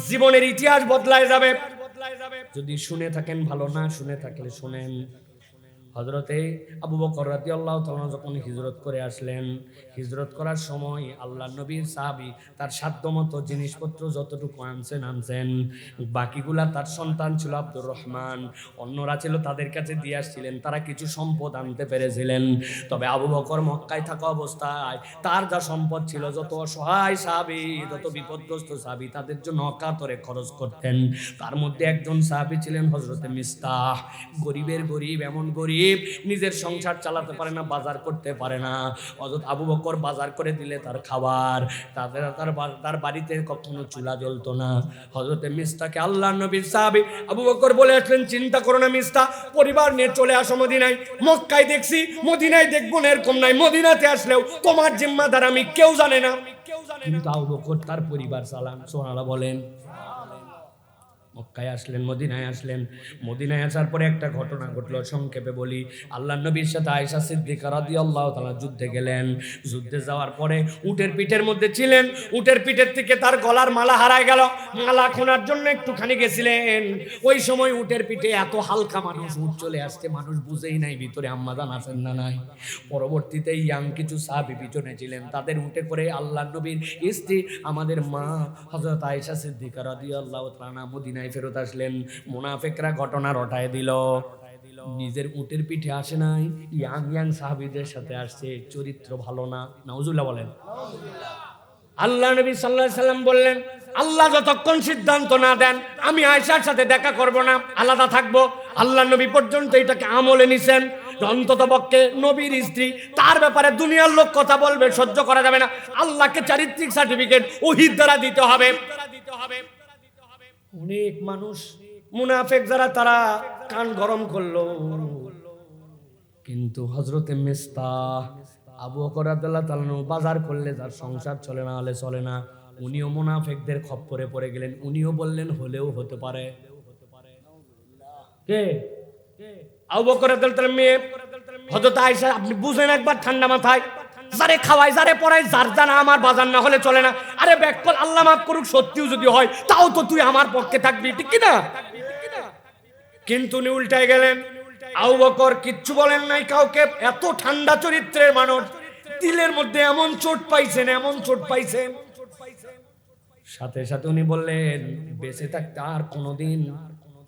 জীবনের ইতিহাস বদলায় যাবে। যদি শুনে থাকেন ভালো, না শুনে থাকলে শুনেন। হযরতে আবু বকর রাদিয়াল্লাহু তাআলা যখন হিজরত করে আসলেন, হিজরত করার সময় আল্লাহর নবীর সাহাবী তার সাধ্যমতো জিনিসপত্র যতটুকু আনছেন, বাকিগুলা তার সন্তান ছিল আব্দুর রহমান, অন্যরা ছিল তাদের কাছে দিয়ে আসছিলেন, তারা কিছু সম্পদ আনতে পেরেছিলেন। তবে আবু বকর মক্কায় থাকা অবস্থায় তার যা সম্পদ ছিল, যত অসহায় সাহাবী, যত বিপদগ্রস্ত সাহাবী, তাদের জন্য অকাতরে খরচ করতেন। তার মধ্যে একজন সাহাবী ছিলেন হযরতে মিস্তাহ। গরিবের গরিব, এমন গরিব নিজের সংসার চালাতে পারে না, বাজার করতে পারে না। হযরত আবু বকর বাজার করে দিলে তার খাবার, তার বাড়িতে কখনো চুলা জ্বলতো না। হযরতে মিস্তাকে আল্লাহর নবীর সাহাবী আবু বকর বলে আসলেন, চিন্তা করো না মিস্তা, পরিবার নিয়ে চলে আসো মদিনায়। মক্কায় দেখছি, মদিনায় দেখবো না এরকম নাই, মদিনাতে আসলেও তোমার জিম্মাদার আমি, কেউ জানে না। কিন্তু আবু বকর তার পরিবার চালান। সুবহানাল্লাহ বলেন। মক্কায় আসলেন, মদিনায় আসলেন। মদিনায় আসার পরে একটা ঘটনা ঘটলো, সংক্ষেপে বলি। আল্লাহর নবীর সাথে আয়েশা সিদ্দিকা রাদিয়াল্লাহু তাআলা যুদ্ধে গেলেন। যুদ্ধে যাওয়ার পরে উটের পিঠের মধ্যে ছিলেন, উটের পিঠের থেকে তার গলার মালা হারায় গেল। মালা খোনার জন্য একটুখানি গেছিলেন, ওই সময় উটের পিঠে এত হালকা মানুষ, উট চলে আসছে, মানুষ বুঝেই নাই ভিতরে আম্মাজান আছেন না নাই। পরবর্তীতে ইয়াং কিছু সাহাবী পিছনে ছিলেন, তাদের উটে করে আল্লাহর নবীর স্ত্রী আমাদের মা হযরত আয়েশা সিদ্দিকা রাদিয়াল্লাহু তাআলা মদিনায় ফেরত আসলেন। মুনাফিকরা ঘটনা রটায় দিল, নিজের উটের পিঠে আসে নাই, ইয়াং সাহাবীদের সাথে আসছে, চরিত্র ভালো না। নাউজুবিল্লাহ বলেন। আল্লাহ নবী সাল্লাল্লাহু আলাইহি সাল্লাম বললেন, আল্লাহ যতক্ষণ সিদ্ধান্ত না দেন আমি আয়েশার সাথে দেখা করব না, আলাদা থাকবো। আল্লাহ নবী পর্যন্ত এটাকে আমলে নিছেন। অন্তত পক্ষে নবীর স্ত্রী, তার ব্যাপারে দুনিয়ার লোক কথা বলবে, সহ্য করা যাবে না। আল্লাহকে চারিত্রিক সার্টিফিকেট ওহীর দ্বারা দিতে হবে। অনেক মানুষ মুনাফিক যারা, তারা কান গরম করলো। কিন্তু হযরতে মিস্তাহ আবু বকর রাদিয়াল্লাহু তাআলা বাজার করলে তার সংসার চলে না, হলে চলে না। উনিও মুনাফিকদের খপ্পরে পড়ে গেলেন। উনিও বললেন হলেও হতে পারে। কে? আবু বকর রাদিয়াল্লাহু তাআলা মেয়ে হযরত আয়েশা। আপনি বুঝেন একবার ঠান্ডা মাথায়, যারে খাওয়াই, যারে পড়াই, যার জানা আমার বাজার না হলে চলে না। আরে ব্যাককল, আল্লাহ মাফ করুক, সত্যিও যদি হয় তাও তো তুই আমার পক্ষে থাকবি, ঠিক কি না? কিন্তু উনি উল্টায় গেলেন। আবু বকর কিচ্ছু বলেন নাই কাউকে। এত ঠান্ডা চরিত্রের মানুষ, দিলের মধ্যে এমন চোট পাইছেন, এমন চোট পাইছেন। সাথে সাথে উনি বললেন, বেঁচে থাকতে আর কোনোদিন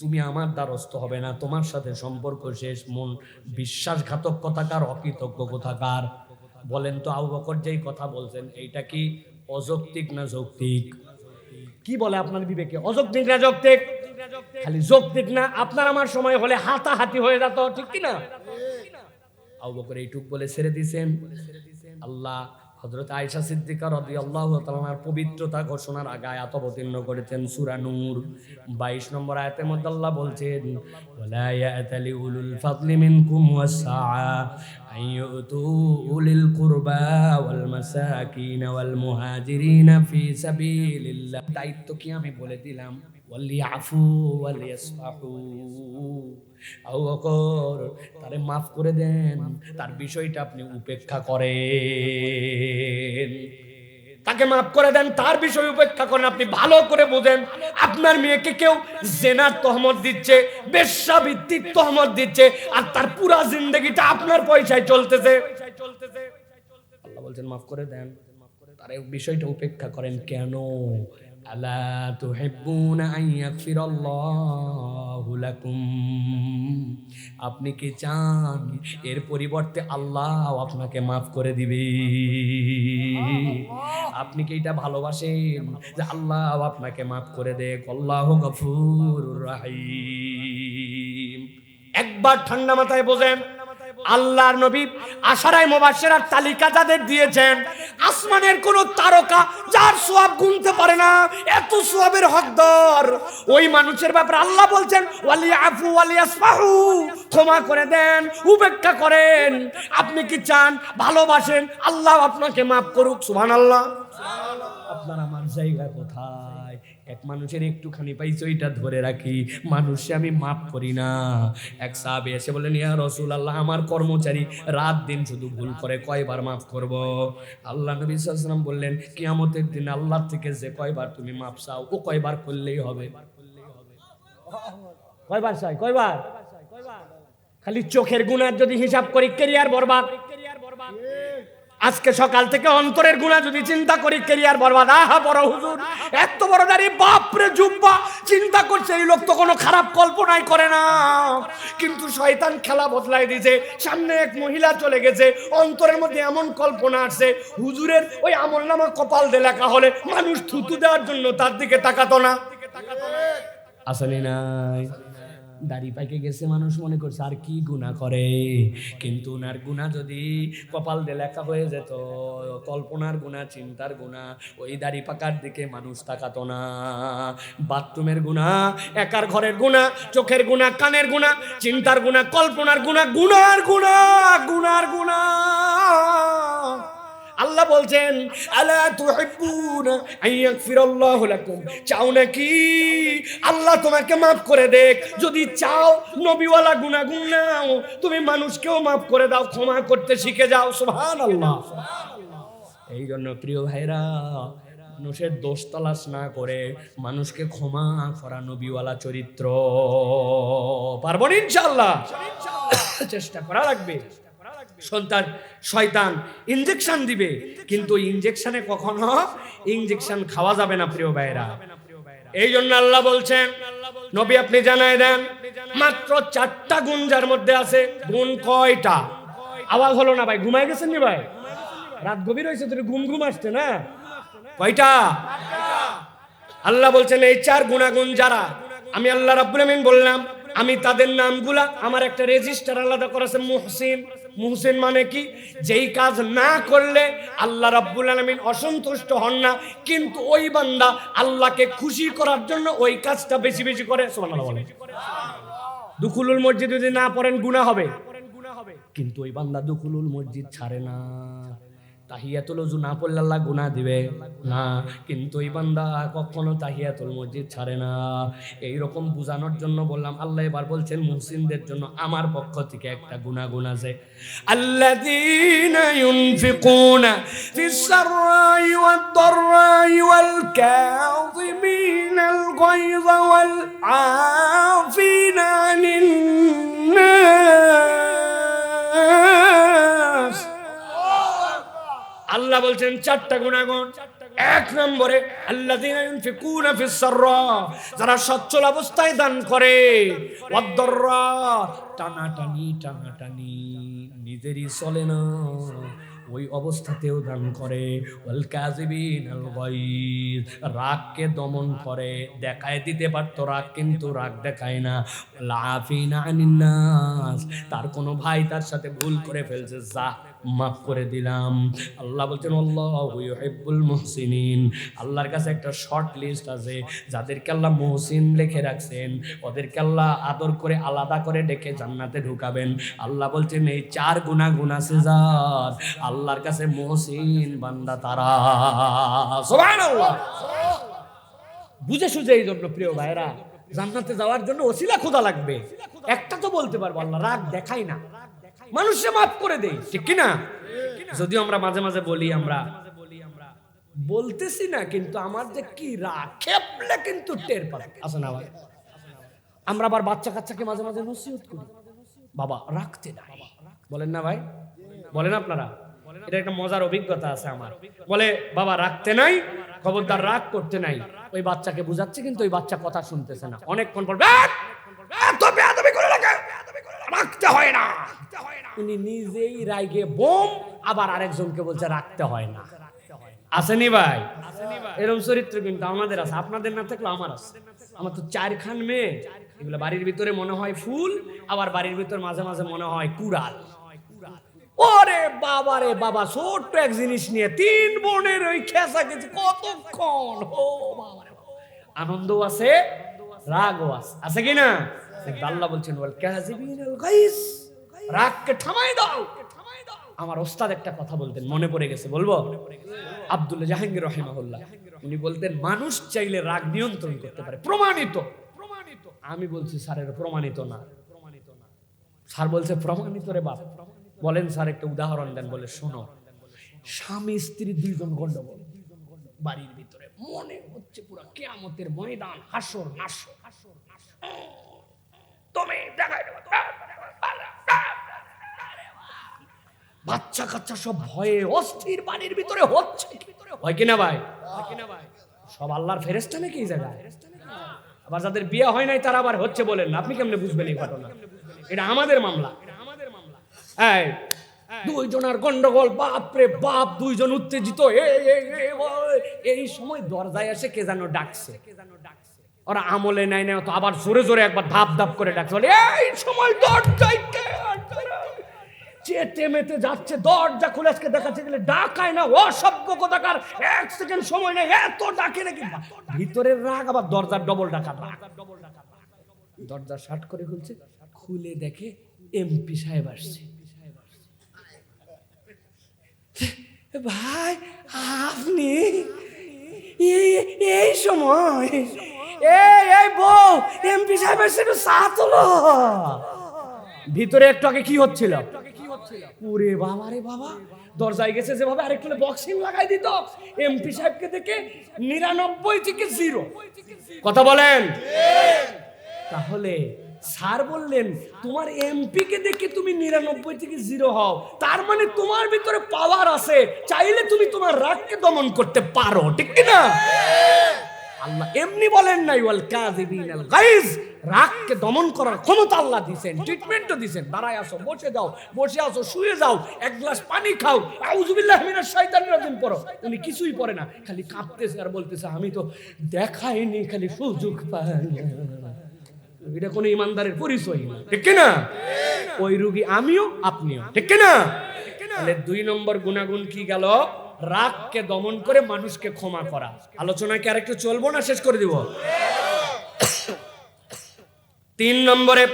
তুমি আমার দ্বারস্থ হবে না, তোমার সাথে সম্পর্ক শেষ। মন বিশ্বাসঘাতক কথাকার, অকৃতজ্ঞ কথাকার। বলেন তো আবু বকর যেই কথা বলছেন, এইটা কি অযৌক্তিক না যৌক্তিক? কি বলে আপনার বিবেকে, অযৌক্তিক না যৌক্তিক? খালি যৌক্তিক না, আপনার আমার সময় হলে হাতাহাতি হয়ে যেত, ঠিক কি না? আবু বকর এইটুক বলে ছেড়ে দিয়েছেন। আল্লাহ হযরত আয়েশা সিদ্দিকা রাদিয়াল্লাহু তাআলার পবিত্রতা ঘোষণার আগে আয়াত অবতীর্ণ করেছেন সূরা নূর 22 নম্বর আয়াতের মধ্যে আল্লাহ বলছেন, ওয়ালা ইয়াতালি উলুল ফাদলি মিনকুম ওয়াসআ আইয়ুতু উলিল কুরবা ওয়াল মাসাকিন ওয়াল মুহাজিরিন ফি সাবিলিল্লাহ। দায়িত্ব কি আমি বলে দিলাম, ওয়ালিয়াফু ওয়ালিয়াসফাহু। আবু বকর তারে মাফ করে দেন, তার বিষয়টা আপনি উপেক্ষা করেন। তাকে মাফ করে দেন, তার বিষয় উপেক্ষা করেন। আপনি ভালো করে বোঝেন, আপনার মেয়েকে কেউ জেনার তহমত দিচ্ছে, বেশ্যাভিত্তিক তহমত দিচ্ছে, আর তার পুরা জিন্দেগিটা আপনার পয়সায় চলতেছে। আল্লাহ বলছেন মাফ করে দেন, তার এই বিষয়টা উপেক্ষা করেন। কেন? আলা তুহিব্বুনা আন ইয়াগফিরাল্লাহু লাকুম, আপনি কি চান এর পরিবর্তে আল্লাহ আপনাকে মাফ করে দিবে? আপনি কি এটা ভালোবাসেন যে আল্লাহ আপনাকে মাফ করে দেয়? আল্লাহু গফুরুর রহিম। একবার ঠান্ডা মাথায় বোঝেন, আল্লাহর নবী আশারায়ে মুবাশশিরার তালিকা যাদের দিয়েছেন, আসমানের কোন তারকা যার সওয়াব গুনতে পারে না, এত সওয়াবের হকদার ওই মানুষের ব্যাপারে আল্লাহ বলছেন ওয়ালিয়াফু ওয়ালিয়াসফাহু, ক্ষমা করে দেন, উপেক্ষা করেন। আপনি কি চান, ভালোবাসেন আল্লাহ আপনাকে মাফ করুক? সুবহানাল্লাহ। আপনার আমার জায়গা কোথায়? এক মানুষের একটুখানি পাইছো এটা ধরে রাখি, মানুষে আমি মাফ করি না। এক সাহাবী এসে বললেন, ইয়া রাসূলুল্লাহ, আমার কর্মচারী রাত দিন শুধু ভুল করে, কয়বার মাফ করব? আল্লাহ নবী সাল্লাল্লাহু আলাইহি ওয়াসাল্লাম বললেন, কিয়ামতের দিন আল্লাহর থেকে যে কয়বার তুমি মাফ চাও, ও কয়বার করলেই হবে। কয়বার চাই? কয়বার? খালি চোখের গুনাহ যদি হিসাব করি, ক্যারিয়ার বরবাদ। আজকে সকাল থেকে অন্তরের গুনাহ যদি চিন্তা করি, ক্যারিয়ার বরবাদ। আহা বড় হুজুর, এত বড় দাড়ি, বাপরে জুব্বা, চিন্তা করছে এই লোক তো কোনো খারাপ কল্পনাই করে না। কিন্তু শয়তান খেলা বদলাই দিয়েছে। সামনে এক মহিলা চলে গেছে, অন্তরের মধ্যে এমন কল্পনা আসছে, হুজুরের ওই আমলনামা কপাল দিয়ে লেখা হলে মানুষ থুতু দেওয়ার জন্য তার দিকে তাকাতো না। আসলে নাই, দাড়ি পাইকে গেছে, মানুষ মনে করছে আর কি গুনাহ করে, কিন্তু ওনার গুনাহ যদি কপাল দিয়ে লেখা হয়ে যেত, কল্পনার গুনাহ, চিন্তার গুনাহ, ওই দাড়ি পাকার দিকে মানুষ তাকাতো না। বাথরুমের গুনাহ, একার ঘরের গুনাহ, চোখের গুনাহ, কানের গুনাহ, চিন্তার গুনাহ, কল্পনার গুনাহ, গুনার গুনাহ, গুনার গুনাহ। আল্লাহ বলছেন আলা তুহিব্বুনা আন ইয়াগফিরাল্লাহু লাকুম, চাও নাকি আল্লাহ তোমাকে মাফ করে দেখ? যদি চাও নবীওয়ালা গুনাহগুন নাও, তুমি মানুষকেও মাফ করে দাও, ক্ষমা করতে শিখে যাও। সুবহানাল্লাহ। এই জন্য প্রিয় ভাইরা, মানুষের দোষ তালাশ না করে মানুষকে ক্ষমা করা নবীওয়ালা চরিত্র। পারবো ইনশাআল্লাহ, চেষ্টা করা লাগবে। শয়তান ইনজেকশন দিবে, কিন্তু ইনজেকশনে কখনো ইনজেকশন খাওয়া যাবে না প্রিয় ভাইরা। এই জন্য আল্লাহ বলছেন, নবী আপনি জানায় দেন, মাত্র 4টা গুণ যার মধ্যে আছে। গুণ কয়টা? আওয়াজ হলো না ভাই, ঘুমায় গেছেন নি ভাই? রাত গভীর হয়েছে, তোর ঘুম ঘুম আসছে না? কয়টা? আল্লাহ বলছেন এই 4 গুণাগুণ যারা, আমি আল্লাহ রাব্বুল আমিন বললাম, আমি তাদের নামগুলা আমার একটা রেজিস্টার আলাদা করেছে, মুহসিন। মুহসিন মানে কি? যেই কাজ না করলে আল্লাহ রাব্বুল আলামিন অসন্তুষ্ট হন না, কিন্তু ওই বান্দা আল্লাহকে খুশি করার জন্য ওই কাজটা বেশি বেশি করে। সুবহানাল্লাহ বলেন। দুখুলুল মসজিদ যদি না পড়েন গুনাহ হবে, কিন্তু ওই বান্দা দুখুলুল মসজিদ ছাড়ে না। তাহিয়াতুল ওযু না পড়লে আল্লাহ গুনাহ দিবে না, কিন্তু এই বান্দা কখনো তাহিয়াতুল মসজিদ ছাড়ে না। এই রকম বুঝানোর জন্য বললাম। আল্লাহ এবার বলছেন মুহসিনদের জন্য আমার পক্ষ থেকে একটা গুনাহ আছে। আল্লাযীনা ইউনফিকুনা ফিস সাররাই ওয়াদ দাররাই ওয়াল কাযিমিনাল গায়যা ওয়াল আফিনা আনিন নাস। আল্লাহ বলছেন 4টা গুনাহগুণ। 1 নম্বরে আল্লাযীনা ইউনফিকুনা ফিস সাররা, যারা সচ্ছল অবস্থায় দান করে, ওয়াদ দাররা, টানাটানি নিজেরই চলে না ওই অবস্থাতেও দান করে, ওয়াল কাযিবিনাল গায়জ, রাগকে দমন করে। দেখায় দিতে পারতো রাগ, কিন্তু রাগ দেখায় না। ওয়াল আফিনা আনিন নাস, তার কোনো ভাই তার সাথে ভুল করে ফেলছে, যা মাফ করে দিলাম। আল্লাহ বলছেন আল্লাহু ইউহিব্বুল মুহসিনিন, আল্লাহর কাছে একটা শর্ট লিস্ট আছে, যাদেরকে আল্লাহ মুহসিন লিখে রাখছেন, ওদেরকে আল্লাহ আদর করে আলাদা করে ডেকে জান্নাতে ঢুকাবেন। আল্লাহ বলছেন এই 4 গুনাহ আছে যার, আল্লাহর কাছে মুহসিন বান্দা তারা। সুবহানাল্লাহ। বুঝে সুঝে এই জন্য প্রিয় ভাইরা, জান্নাতে যাওয়ার জন্য ওসিলা খোদা লাগবে। একটা তো বলতে পারবো আল্লাহ রাগ দেখাই না, মানুষে মাফ করে দেই, ঠিক কি না? যদিও আমরা মাঝে মাঝে বলি আমরা বলতেছি না, কিন্তু আমার যে কি রাগ খেপলে কিন্তু টের পাবে, আছে না ভাই? আমরা আবার বাচ্চা কাচ্চাকে মাঝে মাঝে নসিহত করি, বাবা রাখতে নাই, বলেন না ভাই? বলেন আপনারা? এটা একটা মজার অভিজ্ঞতা আছে আমার। বলে বাবা রাখতে নাই, খবরদার রাগ করতে নাই। ওই বাচ্চাকে বুঝাচ্ছে, কিন্তু ওই বাচ্চা কথা শুনতেছে না। অনেকক্ষণ পর রাখতে হয় না, উনি নিজেই রাগে বোম, আবার আরেকজনকে বলছে রাখতে হয় না। আসেনি ভাই? এরকম চরিত্র কিন্তু আমাদের আছে, আপনাদের না থাকলে আমার আছে। আমার তো 4 খান মেয়ে, এগুলো বাড়ির ভিতরে মনে হয় ফুল, আবার বাড়ির ভিতর মাঝে মাঝে মনে হয় কুড়াল। ওরে বাবা রে বাবা, ছোট্ট এক জিনিস নিয়ে 3 বোনের ওই খেসা গেছে কতক্ষণ। ও বাবা রে বাবা, আনন্দও আছে, রাগও আছে, আছে কি না? আল্লাহ বলছেন ওয়াল কাযিবিনাল গাইজ, রাগকে থামাই দাও। আমার ওস্তাদ একটা কথা বলতেন, মনে পড়ে গেছে, বলবো? আব্দুল্লাহ জাহাঙ্গীর রাহিমাহুল্লাহ, উনি বলতেন মানুষ চাইলে রাগ নিয়ন্ত্রণ করতে পারে, প্রমাণিত। আমি বলছি স্যারের প্রমাণিত না। স্যার বলছে প্রমাণিত রে বাপ। বলেন স্যার একটা উদাহরণ দেন। বলে শোনো, স্বামী স্ত্রী 2 জন গন্ডগোল বাড়ির ভিতরে, মনে হচ্ছে পুরো কিয়ামতের ময়দান, হাসর নাসর। তুমি দেখাই বাচ্চা কাচ্চা সব ভয়ে অস্থির বাড়ির ভিতরে হচ্ছে, হয় কিনা ভাই? সব আল্লাহর ফেরেশতা নাকি এই জায়গায়? আবার যাদের বিয়ে হয় নাই তারা আবার হচ্ছে বলেন না, আপনি কেমনে বুঝবেন এই ঘটনা? এটা আমাদের মামলা। এই 2 জনের গন্ডগোল, বাপ রে বাপ, 2 জন উত্তেজিত। এই সময় দরজায় এসে কে যেন ডাকছে, ওরা আমলে নাই না তো আবার জোরে জোরে একবার ধাপ ধাপ করে ডাকছে। এই সময় দরজায় চেতে মেতে যাচ্ছে, দরজা খুলে আজকে দেখাচ্ছে গেলে ডাকায় না, অসভ্য কোথাকার, 1 সেকেন্ড সময় নেই, এত ডাকে নাকি। ভিতরের রাগ আবার দরজার ডবল ডাকা। দরজা শাট করে খুলছে, খুলে দেখে এমপি সাহেব আসছে। ভাই আপনি এই সময়, এই বউ এমপি সাহেব এসে চা তোলো। ভিতরে একটু আগে কি হচ্ছিল? ওরে বাবা রে বাবা, দরজায় গেছে যেভাবে আরেকটু বক্সিং লাগাই দিত। এমপি সাহেবকে দেখে 99 থেকে 0। কথা বলেন? তাহলে স্যার বললেন তোমার এমপি কে দেখে তুমি 99 থেকে 0 হও, তার মানে তোমার ভিতরে পাওয়ার আছে, চাইলে তুমি তোমার রাগকে দমন করতে পারো, ঠিক কি না? আল্লাহ এমনি বলেন নাই ওয়াল কাযিবিনাল গাইজ, রাগকে দমন করার ক্ষমতা আল্লাহ দিবেন, ট্রিটমেন্টও দিবেন। দাঁড়ায় আসো, বসে যাও, বসে আসো, শুয়ে যাও, 1 গ্লাস পানি খাও, আউযুবিল্লাহি মিনাশ শাইতানির রাজিম পড়ো। উনি কিছুই পড়ে না, খালি কাঁপতেছে আর বলতেছে আমি তো দেখাইনি, খালি সুযোগ পাই। এটা কোন ইমানদারের পরিচয় না, ঠিক কি না? ওই রোগী আমিও, আপনিও, ঠিক কি না? তাহলে 2 নম্বর গুণাগুণ কি গেল? রাগকে দমন করে মানুষকে ক্ষমা করা। আলোচনা কি আরেকটু চলবো না শেষ করে দিব? 3 নম্বরে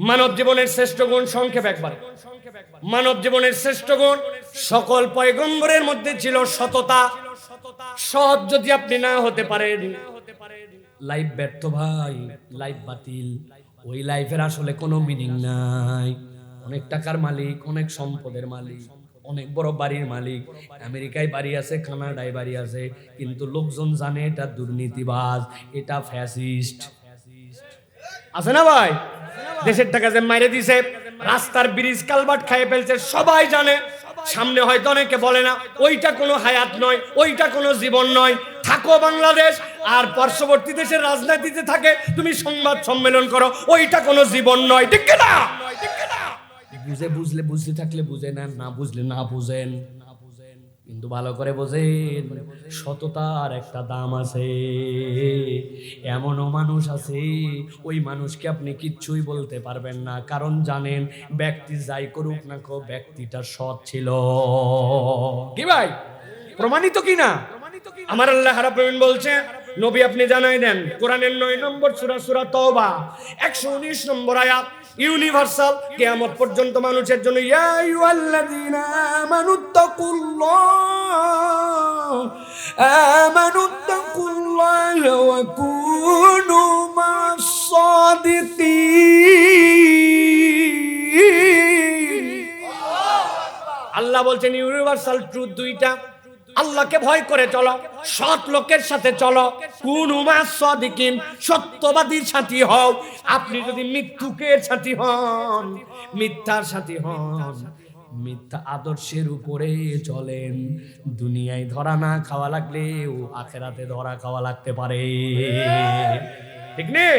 মানব জীবনের শ্রেষ্ঠ গুণ, সংক্ষেপ একবার। মানব জীবনের শ্রেষ্ঠ গুণ, সকল পয়গম্বরের মধ্যে ছিল সততা। সৎ যদি আপনি না হতে পারেন, লাইফ ব্যর্থ ভাই, লাইফ বাতিল। ওই লাইফের আসলে কোনো মিনিং নাই। অনেক টাকার মালিক, অনেক সম্পদের মালিক, অনেক বড় বাড়ির মালিক, আমেরিকায় বাড়ি আছে, কানাডায় বাড়ি আছে, কিন্তু লোকজন জানে এটা দুর্নীতিবাজ, এটা ফ্যাসিস্ট। আছে না ভাই? দেশের টাকা যে মাইরে দিছে, রাস্তার ব্রিজ কালভার্ট খাইয়ে ফেলছে, সবাই জানে। সামনে হয়তো অনেকে বলে না, ওইটা কোনো হায়াত নয়, ওইটা কোনো জীবন নয়। থাকো বাংলাদেশ, আর পার্শ্ববর্তী দেশের রাজনীতিতে থাকে, তুমি সংবাদ সম্মেলন করো, ওইটা কোনো জীবন নয়, ঠিক কি না? বুঝলে বুঝতে থাকলে বুঝে নেন, না বুঝলে না বুঝেন, কিন্তু ভালো করে বোঝেন সততার একটা দাম আছে। এমনও মানুষ আছে, ওই মানুষকে আপনি কিচ্ছুই বলতে পারবেন না, কারণ জানেন ব্যক্তি যাই করুক না কো, ব্যক্তিটা সৎ ছিল। কি ভাই, প্রমাণিত কি না? আমার আল্লাহ রাব্বুল আলামিন বলছেন, নবী আপনি জানাই দেন, কোরআনের 9 নম্বর সূরা, সূরা তাওবা 119 নম্বর আয়াত, ইউনিভার্সাল, কিয়ামত পর্যন্ত মানুষের জন্য, ইয়া আইয়ুহাল্লাযীনা আমানুত্তাকুল্লাহ ওয়া কুনু মাস-সাদিকিন। আল্লাহ বলছেন ইউনিভার্সাল ট্রুথ 2টা। আল্লাহকে ভয় করে চলো, সৎ লোকের সাথে চলো, কুনু মাস সাদিকিন, সত্যবাদীর সাথী হও। আপনি যদি মিথ্যুকের সাথী হন, মিথ্যার সাথী হন, মিথ্যা আদর্শের উপরে চলেন, দুনিয়ায় ধরা না খাওয়া লাগলেও আখেরাতে ধরা খাওয়া লাগতে পারে। ঠিক নেই?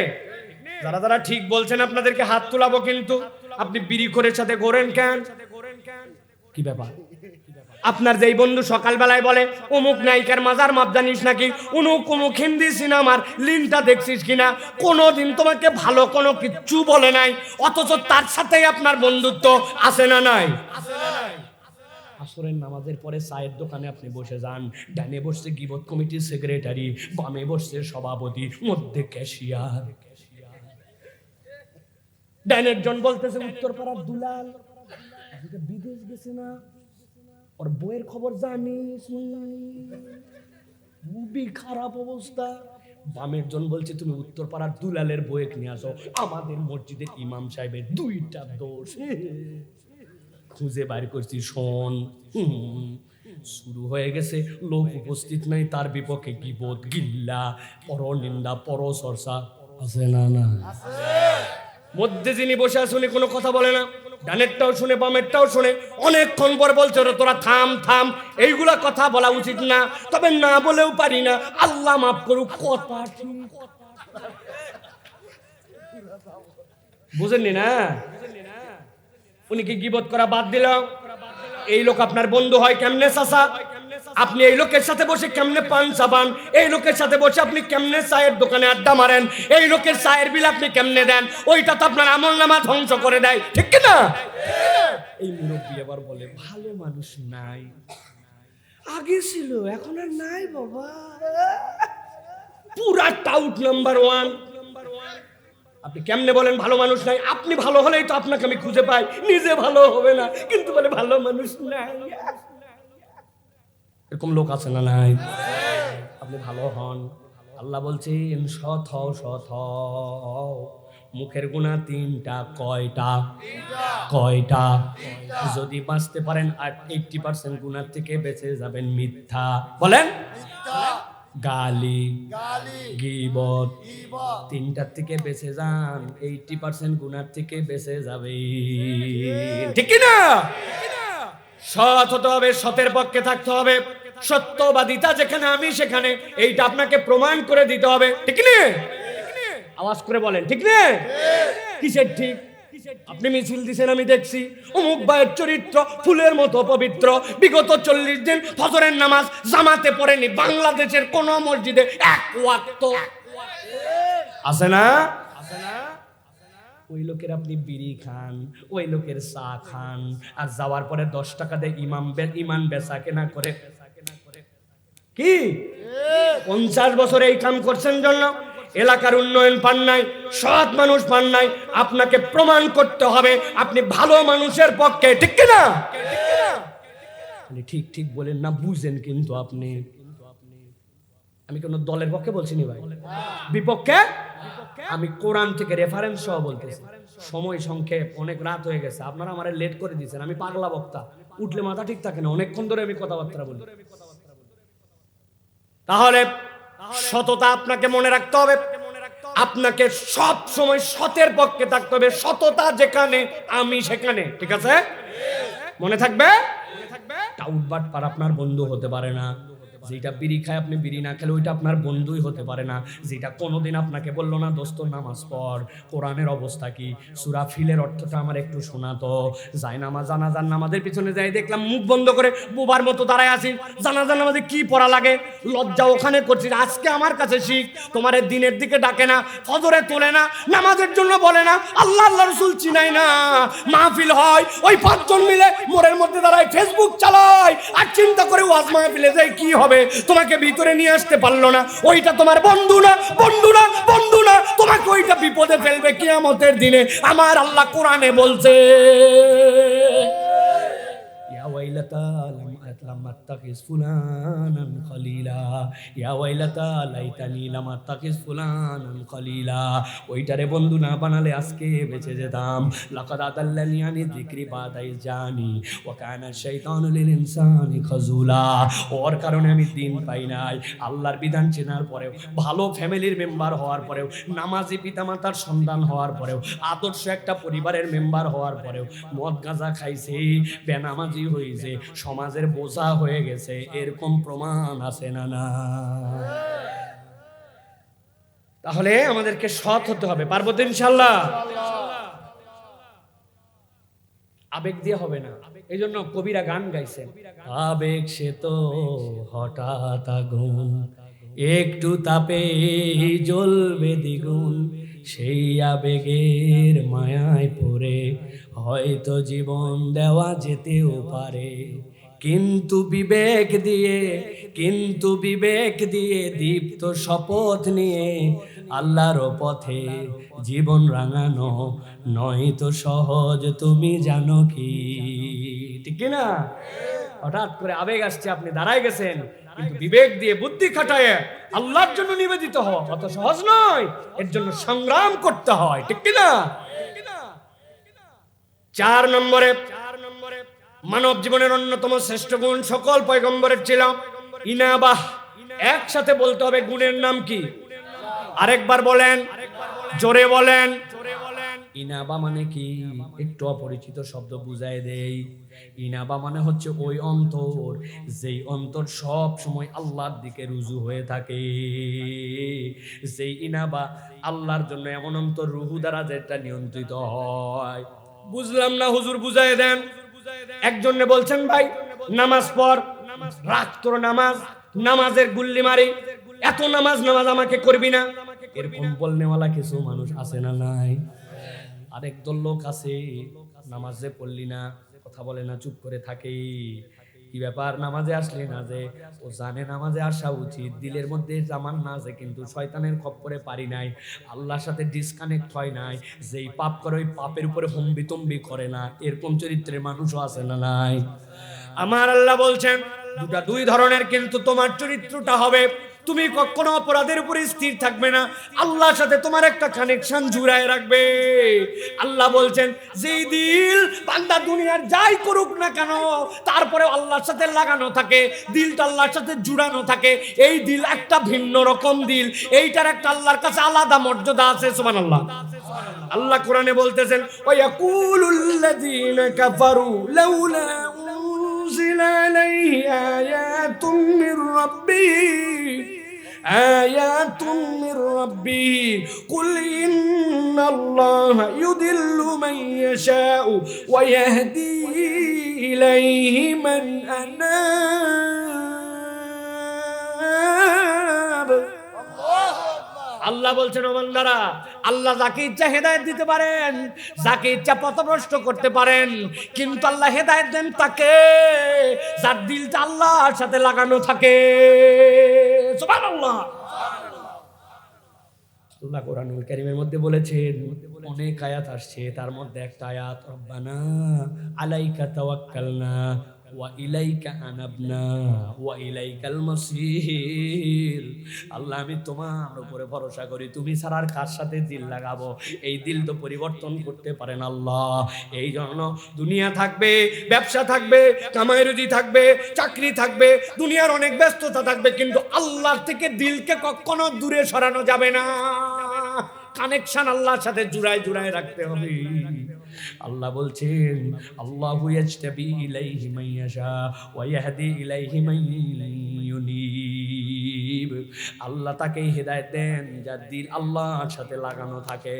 যারা যারা ঠিক বলছেন আপনাদেরকে হাত তুলাবো, কিন্তু আপনি বিড়ি করে সাথে ঘোরেন কেন? কি ব্যাপার? আপনার যেই বন্ধু সকালবেলায় বলে অমুক নায়িকার মাজার মাপ জানিস নাকি, অমুক হিন্দি সিনেমার লিঙ্কটা দেখছিস কিনা, কোনোদিন তোমাকে ভালো কোনো কিচ্ছু বলে নাই, অথচ তার সাথেই আপনার বন্ধুত্ব আছে না নাই? আসরের নামাজের পরে চায়ের দোকানে আপনি বসে যান, ডানে বসছে গিবত কমিটির সেক্রেটারি, বামে বসছে সভাপতি, মধ্যে ক্যাশিয়ার। ডানের জন বলতেছে উত্তরপাড়ার দুলাল বিদেশ গেছে না, ওর বইয়ের খবর জানিস? খুবই খারাপ অবস্থা। বামের জন বলছে তুমি উত্তরপাড়ার দুলালের বইয়ে নিয়ে আসো, আমাদের মসজিদের ইমাম সাহেবের দুইটা দোষ খুঁজে বাইর করছি, শোন। শুরু হয়ে গেছে, লোক উপস্থিত নাই, তার বিপক্ষে গিবত, গিল্লা, পরনিন্দা, পরচর্চা আছে না? না, মধ্যে যিনি বসে আছে উনি কোনো কথা বলে না, ডানেরটাও শুনে বামেরটাও শুনে, অনেকক্ষণ পর বলছে তোরা থাম থাম, এইগুলা কথা বলা উচিত না, তবে না বলেও পারি না, আল্লাহ মাফ করুক, কথা ঠিক। বুঝেননি না? উনি কি গীবত করা বাদ দিল? এই লোক আপনার বন্ধু হয় কেমনে চাচা? আপনি এই লোকের সাথে বসে কেমনে পান চাবান? এই লোকের সাথে বসে আপনি কেমনে চায়ের দোকানে আড্ডা মারেন? এই লোকের চায়ের বিল আপনি কেমনে দেন? ওইটা তো আপনার আমলনামা ধ্বংস করে দেয়, ঠিক কি না? এই মুরব্বী আবার বলে ভালো মানুষ নাই, আগে ছিল এখন আর নাই বাবা, পুরা টাউট নাম্বার 1। আপনি কেমনে বলেন ভালো মানুষ নাই? আপনি ভালো হলেই তো আপনাকে আমি খুঁজে পাই, নিজে ভালো হবে না কিন্তু বলে ভালো মানুষ নাই। এরকম লোক আছে না নাই? আপনি ভালো হন, আল্লাহ বলছেন সৎ হও, সৎ হও। মুখের গুনাহ 3টা, কয়টা? কয়টা? যদি বাঁচতে পারেন 80% গুনাহ থেকে বেঁচে যাবেন। মিথ্যা বলেন, গালি, গীবত, 3টার থেকে বেঁচে যান, 80% গুনাহ থেকে বেঁচে যাবে, ঠিক কি না? সৎ হতে হবে, সতের পক্ষে থাকতে হবে, সত্যবাদিতা যেখানে আমি সেখানে, এইটা আপনাকে প্রমাণ করে দিতে হবে, ঠিক না? আওয়াজ করে বলেন ঠিক না? কিসের ঠিক? আপনি মিছিল দিছেন আমি দেখছি, অমুক ভাইয়ের চরিত্র ফুলের মতো পবিত্র, বিগত 40 দিন ফজরের নামাজ জামাতে পড়েনি বাংলাদেশের কোন মসজিদে এক ওয়াক্ত, আছে না? ওই লোকের আপনি বিড়ি খান, ওই লোকের চা খান, আর যাওয়ার পরে 10 টাকা দিয়ে ইমান বেচা কেনা করে, কি 50 বছর এই কাম করছেন জন্য এলাকার উন্নয়ন পান নাই, সৎ মানুষ পান নাই, আপনাকে প্রমাণ করতে হবে আপনি ভালো মানুষের পক্ষে, ঠিক কি না? ঠিক ঠিক বলেন না, বুঝেন কিন্তু আপনি। আমি কোন দলের পক্ষে বলছি না ভাই, বিপক্ষে। আমি কোরআন থেকে রেফারেন্স সহ বলতেছি। সময় সংক্ষেপ, অনেক রাত হয়ে গেছে, আপনারা আমারে লেট করে দিয়েছেন, আমি পাগলা বক্তা, উঠলে মাথা ঠিক থাকে না, অনেকক্ষণ ধরে আমি কথাবার্তা বলি। তাহলে সততা আপনাকে মনে রাখতে হবে, আপনাকে সব সময় সতের পক্ষে থাকতে হবে, সততা যেখানে আমি সেখানে, ঠিক আছে? মনে থাকবে। টাউটবাট পার আপনার বন্ধু হতে পারে না, যেটা বিড়ি খায় আপনি বিড়ি না খেলে ওইটা আপনার বন্ধুই হতে পারে না, যেটা কোনোদিন আপনাকে বললো না দোস্ত নামাজ পড়, কোরআনের অবস্থা কি, সূরা ফিলের অর্থটা আমার একটু শোনাতো, যাই নামাজ জানাজার নামাজের পিছনে যাই দেখলাম মুখ বন্ধ করে বোবার মতো দাঁড়ায় আছি, জানাজার নামাজে কি পড়া লাগে, লজ্জা ওখানে করছি। আজকে আমার কাছে শিখ, তোমার দিনের দিকে ডাকে না, ফজরে তোলে না, নামাজের জন্য বলে না, আল্লাহ আল্লাহ রাসূল চিনাই না, মাহফিল হয় ওই 5 জন মিলে মোড়ের মধ্যে দাঁড়ায় ফেসবুক চালায় আর চিন্তা করে ওয়াজ মাহফিলে যাই কি হবে, তোমাকে ভিতরে নিয়ে আসতে পারলো না, ওইটা তোমার বন্ধু না, বন্ধু না, বন্ধু না, তোমাকে ওইটা বিপদে ফেলবে কিয়ামতের দিনে। আমার আল্লাহ কোরআনে বলছে ইয়া ওয়াইলাতা লাম লাম আত্তাখিজ ফুলানান খলিলা, ইয়া ওয়াইলাতা লাইতানি লাম আত্তাখিজ ফুলানান খলিলা। ওইটারে বন্ধু না বানালে আজকে বেঁচে যেতাম। লাকাদ আদাল্লানি আনি যিকরি বাদা ইজ জানি ওয়া কানা শাইতানু লিল ইনসানি খাজুলা। ওর কারণে আমি দিন পাই নাই। আল্লাহর বিধান চেনার পরেও, ভালো ফ্যামিলির মেম্বার হওয়ার পরেও, নামাজি পিতামাতার সন্তান হওয়ার পরেও, আদর্শ একটা পরিবারের মেম্বার হওয়ার পরেও মদ গাঁজা খাইছে, বেনামাজি হয়েছে, সমাজের বোঝা হয়ে গেছে, এরকম প্রমাণ আছে না? না। তাহলে আমাদেরকে সৎ হতে হবে। পারবো তো ইনশাআল্লাহ? আবেগ দিয়ে হবে না। এই জন্য কবিরা গান গাইছেন, আবেগ সে তো হঠাৎ আগুন, একটু তাপে জ্বলবে দ্বিগুণ, সেই আবেগের মায়ায় পড়ে হয়তো জীবন দেওয়া যেতেও পারে। কিন্তু বিবেক দিয়ে দীপ্ত শপথ নিয়ে আল্লাহর পথে জীবন রাঙানো নয় তো সহজ, তুমি জানো কি? ঠিক না? হঠাৎ করে আবেগ আসছে, আপনি দাঁড়ায় গেছেন, কিন্তু বিবেক দিয়ে বুদ্ধি খাটায় আল্লাহর জন্য নিবেদিত হওয়া অত সহজ নয়। এর জন্য সংগ্রাম করতে হয়। ঠিক না? 4 নম্বরে মানব জীবনের অন্যতম শ্রেষ্ঠ গুণ সকল পয়গম্বরের ছিল ইনাবাহ। একসাথে বলতে হবে, গুণের নাম কি? আরেকবার বলেন, জোরে বলেন। ইনাবা মানে কি? একটু অপরিচিত শব্দ বুঝাই দেই। ইনাবা মানে হচ্ছে ওই অন্তর, যেই অন্তর সব সময় আল্লাহর দিকে রুজু হয়ে থাকে। যেই ইনাবা আল্লাহর জন্য, এমন অন্তর রুহু দ্বারা যেটা নিয়ন্ত্রিত হয়। বুঝলাম না হুজুর, বুঝাই দেন। একজনে বলছেন, ভাই নামাজ পড়, রাত তোর নামাজ, নামাজের গুল্লি মারি, এত নামাজ আমাকে করবি না, এরকম বলনেওয়ালা কিছু মানুষ আছে না নাই? আরেক দল লোক আছে, নামাজে পড়লি না, কথা বলে না, চুপ করে থাকে। কি ব্যাপার, নামাজে আসলে না যে? ও জানে নামাজে আসা উচিত, দিলের মধ্যে জামান না যে, কিন্তু শয়তানের খপ্পরে পারি নাই, আল্লাহর সাথে ডিসকানেক্ট হয় নাই, যেই পাপ করে ওই পাপের উপরে হম্বিতম্বি করে না। এরকম চরিত্রের মানুষও আছে না নাই? আমার আল্লাহ বলছেন দুই ধরনের, কিন্তু তোমার চরিত্রটা হবে, তুমি কখনো অপরাধের উপরে স্থির থাকবে না, আল্লাহর সাথে তোমার একটা কানেকশন জুড়ায় রাখবে। আল্লাহ বলছেন, যেই দিল বান্দা দুনিয়ার যাই করুক না কেন, তারপরে আল্লাহর সাথে লাগানো থাকে, দিলটা আল্লাহর সাথে জুড়ানো থাকে, এই দিল একটা ভিন্ন রকম দিল, এইটার একটা আল্লাহর কাছে আলাদা মর্যাদা আছে। সুবহানাল্লাহ। আল্লাহ কোরআনে বলতেছেন, ওয়ায়াকুলুল্লাযীনা কাফারু লাউলা উনজিলা আলাইহি আয়াতুম মির রাব্বিহি আয়াতুম মির রাব্বিহি কুল ইন্নাল্লাহা ইউদিল্লু মান ইয়াশাউ ওয়া ইয়াহদি ইলাইহি মান আনাব। আল্লাহ বলছেন, ও বান্দারা, আল্লাহ যাকে ইচ্ছা হেদায়েত দিতে পারেন, যাকে ইচ্ছা পথভ্রষ্ট করতে পারেন, কিন্তু আল্লাহ হেদায়েত দেন তাকে যার দিলটা আল্লাহর সাথে লাগানো থাকে। সুবহানাল্লাহ। আল্লাহ কোরআনুল কারীমের মধ্যে বলেছেন, অনেক আয়াত আসছে, তার মধ্যে একটা আয়াত, রব্বানা আলাইকা তাওয়াক্কালনা ওয়া ইলাইকা আনাবনা ওয়া ইলাইকাল মাসির। আল্লাহ, আমি তোমার উপরে ভরসা করি, তুমি ছাড়া আর কার সাথে দিল লাগাবো? এই দিল তো পরিবর্তন করতে পারেন আল্লাহ। এই জন্য দুনিয়া থাকবে, ব্যবসা থাকবে, কামাই রুজি থাকবে, চাকরি থাকবে, দুনিয়ার অনেক ব্যস্ততা থাকবে, কিন্তু আল্লাহর থেকে দিলকে কখনো দূরে সরানো যাবে না। কানেকশন আল্লাহর সাথে জুড়ায় রাখতে হবে। আল্লাহ বলছেন, আল্লাহু ইয়াজতাবি ইলাইহি মান ইয়াশা ওয়া ইয়াহদি ইলাইহি মান ইউনিব। আল্লাহ তাকে হেদায়েত দেন যার দিল আল্লাহর সাথে লাগানো থাকে।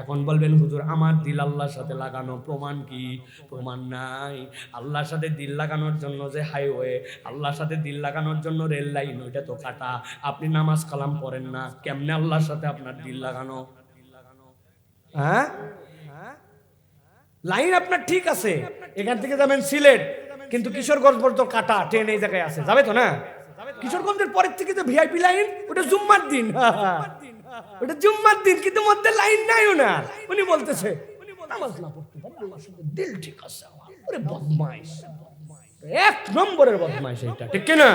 এখন বলবেন, হুজুর আমার দিল আল্লাহর সাথে লাগানো, প্রমাণ কি? প্রমাণ নাই। আল্লাহর সাথে দিল লাগানোর জন্য যে হাইওয়ে, আল্লাহর সাথে দিল লাগানোর জন্য রেল লাইন, ওইটা তো কাটা। আপনি নামাজ কালাম পড়েন না, কেমনে আল্লাহর সাথে আপনার দিল লাগানো? হ্যাঁ, লাইন আপনার ঠিক আছে, এখান থেকে যাবেন সিলেট, কিন্তু কিশোরগঞ্জ পর্যন্ত কাটা, ট্রেন এই জায়গায় আছে, যাবে তো না? কিশোরগঞ্জের পরের থেকে যে ভিআইপি লাইন, ওটা জুম্মার দিন, ওটা জুম্মার দিন, কিন্তু মধ্যে লাইন নাইও না। উনি বলতেছে নামাজ না পড়তে পারে, আল্লাহর সাথে দিল ঠিক আছে। ওরে বদমাইশ, এক নম্বরের বদমাইশ এটা, ঠিক কিনা?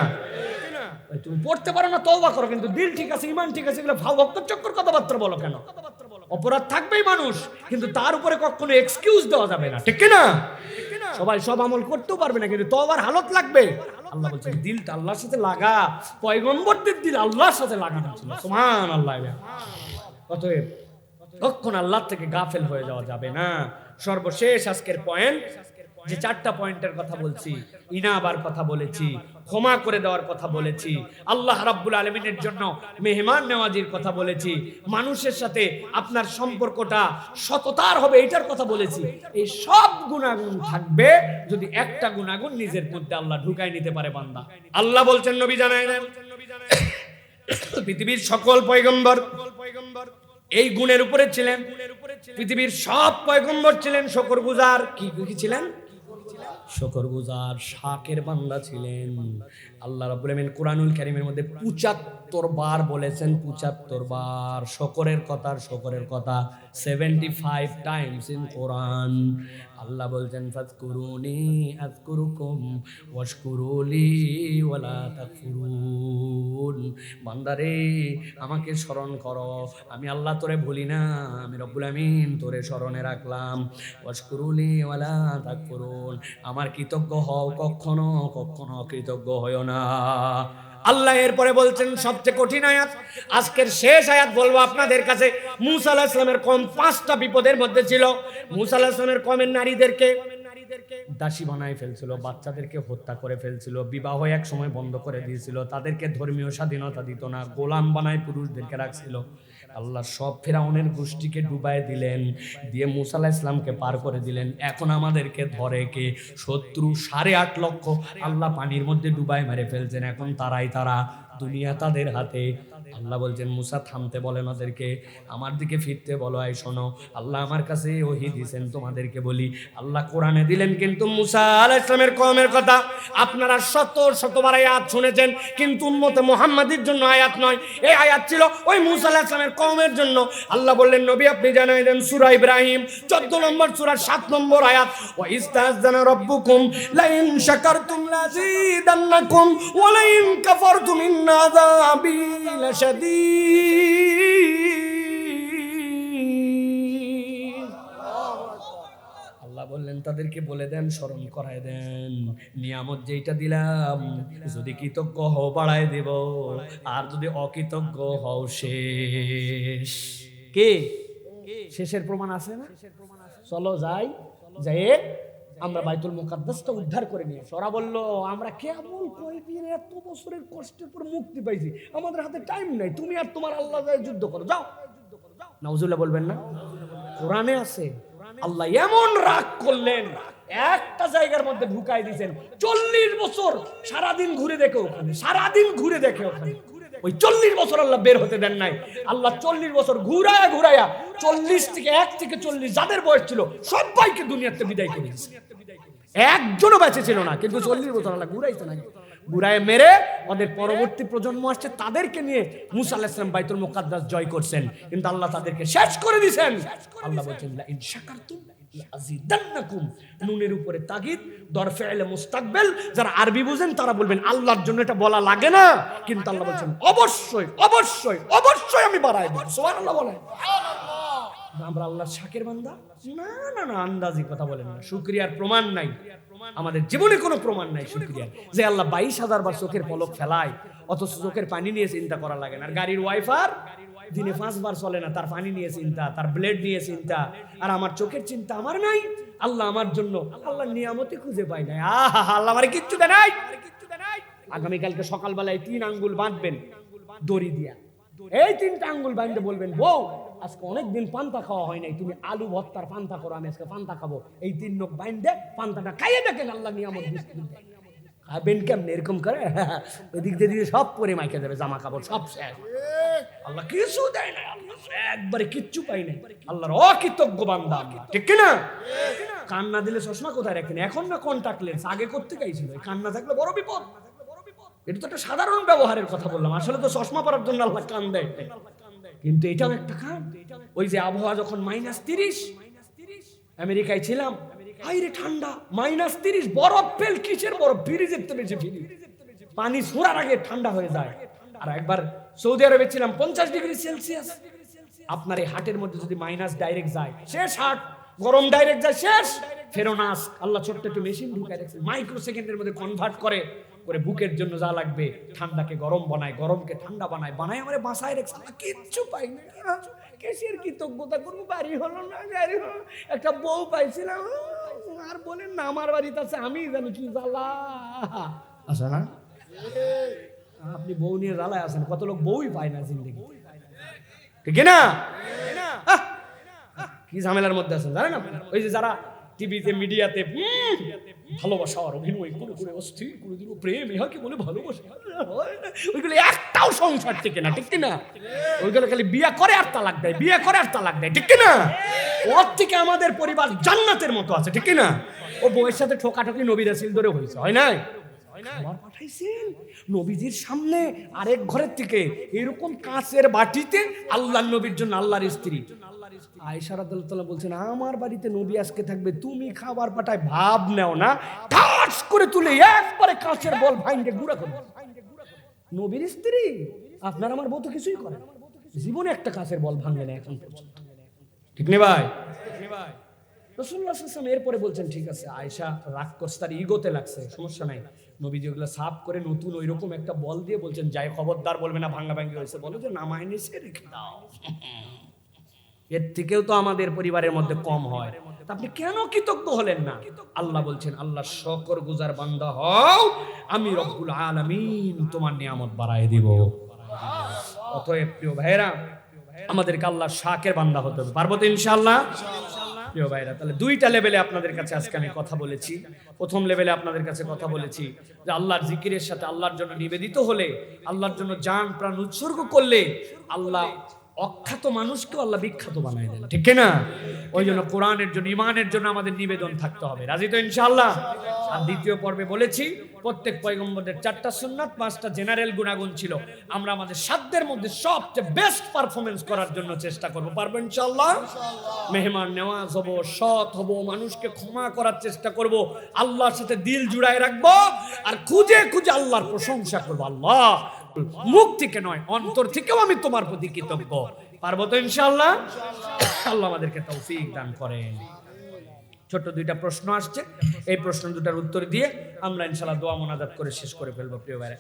তুমি পড়তে পারো না, তওবা করো, কিন্তু দিল ঠিক আছে, ঈমান ঠিক আছে, এগুলো ভাব ভক্ত চক্কর কথাবার্তা বলো কেন? অপরাধ থাকবেই মানুষ, কিন্তু তার উপরে কখনো এক্সকিউজ দেওয়া যাবে না, ঠিক কিনা? সবাই সব আমল করতেও পারবে না, কিন্তু তওবার হালত লাগবে। আল্লাহ বলছেন দিলটা আল্লাহর সাথে লাগা, পয়গম্বরদের দিল আল্লাহর সাথে লাগানো ছিল। সুবহানাল্লাহ। অতএব কখনো আল্লাহ থেকে গাফেল হয়ে যাওয়া যাবে না। সর্বশেষ আজকের পয়েন্ট, যে 4টা পয়েন্টের কথা বলছি, ইনাবার কথা বলেছি, ক্ষমা করে দেওয়ার কথা বলেছি, আল্লাহ রাব্বুল আলামিনের জন্য মেহমান নেওয়াজির কথা বলেছি, মানুষের সাথে আপনার সম্পর্কটা সততার হবে এটার কথা বলেছি। এই সব গুণাগুণ থাকবে যদি একটা গুণাগুণ নিজের মধ্যে আল্লাহ ঢুকাই নিতে পারে বান্দা। আল্লাহ বলছেন, নবী জানায় দেন, পৃথিবীর সকল পয়গম্বর এই গুণের উপরে ছিলেন। পৃথিবীর সব পয়গম্বর ছিলেন শুকরগুজার। কি ছিলেন? শুকরগুজার, শাকের বান্দা ছিলেন। আল্লাহ রাব্বুল আলামিন কুরআনুল কারীমের মধ্যে 75 বার বলেছেন, 75 বার শুকরের কথা 75 টাইমস ইন কোরআন। আল্লাহ বলছেন ফাজকুরুনি আযকুরুকুম ওয়াশকুরুলি ওয়ালা তাকফুরুন। বান্দারে আমাকে স্মরণ করো, আমি আল্লাহ তোরে ভুলি না, আমি রব্বুল আমিন তোরে স্মরণে রাখলাম। ওয়াশকুরুলি ওয়ালা তাকফুরুন, আমার কৃতজ্ঞ হও, কখনো কখনো কৃতজ্ঞ হয়ো না। আল্লাহ এরপরে বলছেন সবচেয়ে কঠিন আয়াত, আজকের শেষ আয়াত বলবো আপনাদের কাছে। মূসা আলাইহিস সালামের কওম 5টা বিপদের মধ্যে ছিল। মূসা আলাইহিস সালামের কওমের নারীদেরকে দাসী বানায় ফেলছিল, বাচ্চাদেরকে হত্যা করে ফেলছিল, বিবাহ এক সময় বন্ধ করে দিয়েছিল, তাদেরকে ধর্মীয় স্বাধীনতা দিত না, গোলাম বানায় পুরুষদেরকে রাখছিল। আল্লাহ সব ফেরাউনের গোষ্ঠীকে ডুবায় দিলেন, দিয়ে মূসা আলাইহিস সালামকে পার করে দিলেন। এখন আমাদেরকে ধরে কে? শত্রু 8.5 লক্ষ আল্লাহ পানির মধ্যে ডুবায় মেরে ফেলছেন। এখন তারা দুনিয়া তাদের হাতে। আল্লাহ বলছেন মুসা থামতে বলেন ওদেরকে, আমার দিকে ফিরতে বলো, আই শোনো আল্লাহ আমার কাছে ওহী দিয়েছেন, তোমাদেরকে বলি। আল্লাহ কোরআনে দিলেন, কিন্তু মুসা আলাইহিস সালামের কওমের কথা আপনারা শতবার আয়াত শুনেছেন, কিন্তু উম্মতে মুহাম্মাদির জন্য আয়াত নয়। এই আয়াত ছিল ওই মুসা আলাইহিস সালামের কওমের জন্য। আল্লাহ বললেন নবী আপনি জানাই দেন, সূরা ইব্রাহিম 14 নম্বর সূরা 7 নম্বর আয়াত, ওয়া ইস্তাযযানা রাব্বুকুম লাইন শাকারতুম লাযীদান্নাকুম ওয়া লাইন কাফারতুম ইন্না আযাবী আল্লাহ বললেন তাদেরকে বলে দেন, স্মরণ করায় দেন, নিয়ামত যেটা দিলাম যদি কৃতজ্ঞ হও বাড়ায় দেব, আর যদি অকৃতজ্ঞ হও শেষ। কে শেষের প্রমাণ আছে না? চলো যাই আমরা বাইতুল মুকাদ্দাসটা উদ্ধার করে নিয়ে আসি। ওরা বলল আমরা কেবল কয়েকদিন এত বছরের কষ্টের পর মুক্তি পাইছি, আমাদের হাতে টাইম নাই, তুমি আর তোমার আল্লাহ যুদ্ধ করো, যাও। নাউজুবিল্লাহ বলবেন না? কোরআনে আছে। আল্লাহ এমন রাগ করলেন, একটা জায়গার মধ্যে ঢুকাই দিয়েছেন, 40 বছর সারাদিন ঘুরে দেখে ওখানে, ওই 40 বছর আল্লাহ বের হতে দেন নাই। আল্লাহ 40 বছর ঘুরায়া 40 থেকে 1 থেকে 40 যাদের বয়স ছিল সবাইকে দুনিয়াতে বিদায় করে দিয়েছে, একজনও বেঁচে ছিল না। কিন্তু 40 বছর আল্লাহ ঘুরাইছে না, ঘুরায় মেরে ওদের পরবর্তী প্রজন্ম আসছে, তাদেরকে নিয়ে মুসা আলাইহিস সালাম বাইতুল মুকাদ্দাস জয় করছেন, কিন্তু আল্লাহ তাদেরকে শেষ করে দিয়েছেন। আল্লাহ বলেন লা ইন শাকারতুম লাযীদান্নাকুম, নুনের উপরে তাগিদ, দর ফি'ল মুস্তাকবিল। যারা আরবি বুঝেন তারা বলবেন আল্লাহর জন্য এটা বলা লাগে না, কিন্তু আল্লাহ বলেন অবশ্যই অবশ্যই অবশ্যই আমি বাড়াই দেব। সুবহানাল্লাহ বলেন। আমরা আল্লাহর শাকের বান্দা? না, আন্দাজি কথা বলেন না। শুকরিয়ার প্রমাণ নাই, আমাদের জীবনে কোনো প্রমাণ নাই শুকরিয়ার, যে আল্লাহ 22,000 বার চোখের পলক ফেলায়, অথচ চোখের পানি নিয়ে চিন্তা করা লাগে না। আর গাড়ির ওয়াইফার দিনে 5 বার চলে না, তার পানি নিয়ে চিন্তা, তার ব্লেড নিয়ে চিন্তা, আর আমার চোখের চিন্তা আমার নাই। আল্লাহ আমার জন্য আল্লাহ নিয়ামতে খুঁজে পাই নাই। আল্লাহ আমার কিচ্ছু দেয় নাই। আগামীকালকে সকালবেলায় 3 আঙ্গুল বাঁধবেন দড়ি দিয়া, এই 3টা আঙ্গুল বাঁধতে বলবেন বউ আজকে অনেকদিন পান্তা খাওয়া হয় নাই, তুমি আলু ভর্তার পান্তা করো, আমি আজকে পান্তা খাবো। এই 3 নখ বাঁধতে পান্তাটা খাইয়ে দেখেন আল্লাহ নিয়ামত খাবেন কেমন এরকম করে, এদিক দিয়ে সব পরে মাইকে দেবে, জামা কাপড় সব শেষ। আল্লাহ কিছু দেয় না, একবারে কিচ্ছু পাই নাই। আল্লাহর অকৃতজ্ঞ বান্দা আমরা, ঠিক কিনা? কান্না দিলে চশমা কোথায় রাখেন? এখন না কন্টাক্ট লেন্স, আগে করতে গাইছিল। কান্না থাকলে বড় বিপদ। এটা তো একটা সাধারণ ব্যবহারের কথা বললাম, আসলে তো চশমা পরার জন্য আল্লাহ কান দেয়, কিন্তু এটাও একটা কান। ওই যে আবহাওয়া যখন -30, আমেরিকায় ছিলাম, আইরে ঠান্ডা, -30, বরফ ফেল, কিসের বরফ, ফ্রিজের তো বেশি ফ্রিজ, পানি ছোড়ার আগে ঠান্ডা হয়ে যায়। আর একবার সৌদি আরবে ছিলাম 50°C, আপনার এই হাটের মধ্যে যদি মাইনাস ডাইরেক্ট যায় শেষ, হাট গরম ডাইরেক্ট যায় শেষ। ফেরোনাস আল্লাহ ছোট্ট একটু মেশিন ঢুকায় রাখছে, মাইক্রো সেকেন্ডের মধ্যে কনভার্ট করে বুকের জন্য যা লাগবে, ঠান্ডাকে গরম বানায়, গরমকে ঠান্ডা বানায়, আমারে বাসায় রেখে কিচ্ছু পাই না। কেসের কৃতজ্ঞতা করবো, বাড়ি হলো না, গাড়ি হলো, একটা বউ পাইছিলাম, আর বলেন না আমার বাড়িতে আছে, আমি জানি কি জ্বালা আছে না। আপনি বউ নিয়ে জ্বালায় আছেন, কত লোক বউই পায় না জিন্দগি, ঠিক না? কি ঝামেলার মধ্যে আছেন জানেন আপনারা? ওই যে যারা টিভিতে মিডিয়াতে ভালোবাসা আর অভিনয় করে করে অস্থির করে দিল, প্রেম ইহাকে বলে ভালোবাসা, ওইগুলো একটাও সংসার থেকে না, ঠিক না? ওইগুলো খালি বিয়ে করে আর তালাক দেয়, বিয়ে করে আর তালাক দেয়, ঠিক না? ওর থেকে আমাদের পরিবার জান্নাতের মতো আছে, ঠিক না? ও বউয়ের সাথে ঠোকাঠকি নবী রাসূল ধরে হয়েছে, হয় নাই? খাবার পাঠাইছেন নবীজির সামনে, আরেক ঘরের থেকে এরকম কাঁচের বাটিতে আল্লাহর নবীর জন্য আল্লাহর স্ত্রী আয়েশা রাদিয়াল্লাহু তাআলা বলছেন, আমার বাড়িতে নবী আজকে থাকবে, তুমি খাবার পাঠায় ভাব নেও না, ঠাস করে তুলে একবারে কাঁচের বল ভাঙে গুঁড়া করে। নবীর স্ত্রী, আপনার আমার বউ তো কিছুই করে না, জীবনে একটা কাঁচের বল ভাঙবে না এখন পর্যন্ত, ঠিক নেই ভাই? রাসূলুল্লাহ সাল্লাল্লাহু আলাইহি ওয়াসাল্লাম এরপরে বলছেন, ঠিক আছে আয়েশা রাগ করছে, তার ইগোতে লাগছে, সমস্যা নাই। নবীজি ওগুলো সাফ করে নতুন ওইরকম একটা বল দিয়ে বলছেন, যাই খবরদার বলবে না ভাঙা ভাঙি হয়েছে, বলো যে নামায় নিছে রেখে দাও। এর থেকেও তো আমাদের পরিবারের মধ্যে কম হয়, আপনি কেন কৃতজ্ঞ হলেন না? আল্লাহ বলছেন, আল্লাহ শুকরগুজার বান্দা হও, আমি রব্বুল আলামিন তোমার নিয়ামত বাড়ায় দিব। অতএব প্রিয় ভাইরা, আমাদেরকে আল্লাহর শাকের বান্দা হতে হবে, পারবো তো ইনশাআল্লাহ? প্রিয় ভাইরা, তাহলে দুইটা লেভেলে আপনাদের কাছে আজকে আমি কথা বলেছি। প্রথম লেভেলে আপনাদের কাছে কথা বলেছি যে আল্লাহর জিকিরের সাথে আল্লাহর জন্য নিবেদিত হলে, আল্লাহর জন্য জান প্রাণ উৎসর্গ করলে আল্লাহ অখ্যাত মানুষকেও আল্লাহ বিখ্যাত বানায় দেন, ঠিক না? ওই জন্য কোরআনের জন্য, ইমানের জন্য আমাদের নিবেদন থাকতে হবে, রাজি তো ইনশাআল্লাহ? আর দ্বিতীয় পর্বে বলেছি, প্রত্যেক পয়গম্বরের 4টা সুন্নাত, 5টা জেনারেল গুণাগুণ ছিল। আমরা আমাদের সাধ্যের মধ্যে সবচেয়ে বেস্ট পারফরমেন্স করার জন্য চেষ্টা করব, পারবো ইনশাআল্লাহ? মেহমান নেওয়াজ হব, সৎ হব, মানুষকে ক্ষমা করার চেষ্টা করব, আল্লাহর সাথে দিল জুড়ায় রাখবো, আর খুঁজে খুঁজে আল্লাহর প্রশংসা করবো। আল্লাহ, মুখ থেকে নয়, অন্তর থেকেও আমি তোমার প্রতি কৃতজ্ঞ। পারবো তো ইনশাআল্লাহ? আল্লাহ আমাদেরকে তৌফিক দান করেন। ছোট দুইটা প্রশ্ন আসছে, এই প্রশ্ন দুটার উত্তর দিয়ে আমরা ইনশাআল্লাহ দোয়া মোনাজাত করে শেষ করে ফেলবো। প্রিয় ভাইরা,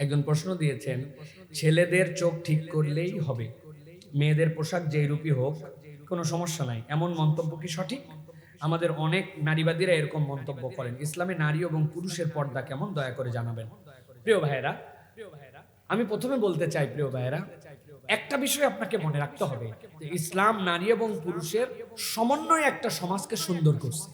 একজন প্রশ্ন দিয়েছেন, ছেলেদের চোখ ঠিক করলেই হবে, মেয়েদের পোশাক যেই রূপই হোক কোনো সমস্যা নাই, এমন মন্তব্য কি সঠিক? আমাদের অনেক নারীবাদীরা এরকম মন্তব্য করেন, ইসলামে নারী এবং পুরুষের পর্দা কেমন, দয়া করে জানাবেন। প্রিয় ভাইরা, আমি প্রথমে বলতে চাই, প্রিয় ভাইরা, একটা বিষয় আপনাকে মনে রাখতে হবে যে ইসলাম নারী এবং পুরুষের সমন্বয়ে একটা সমাজকে সুন্দর করছে।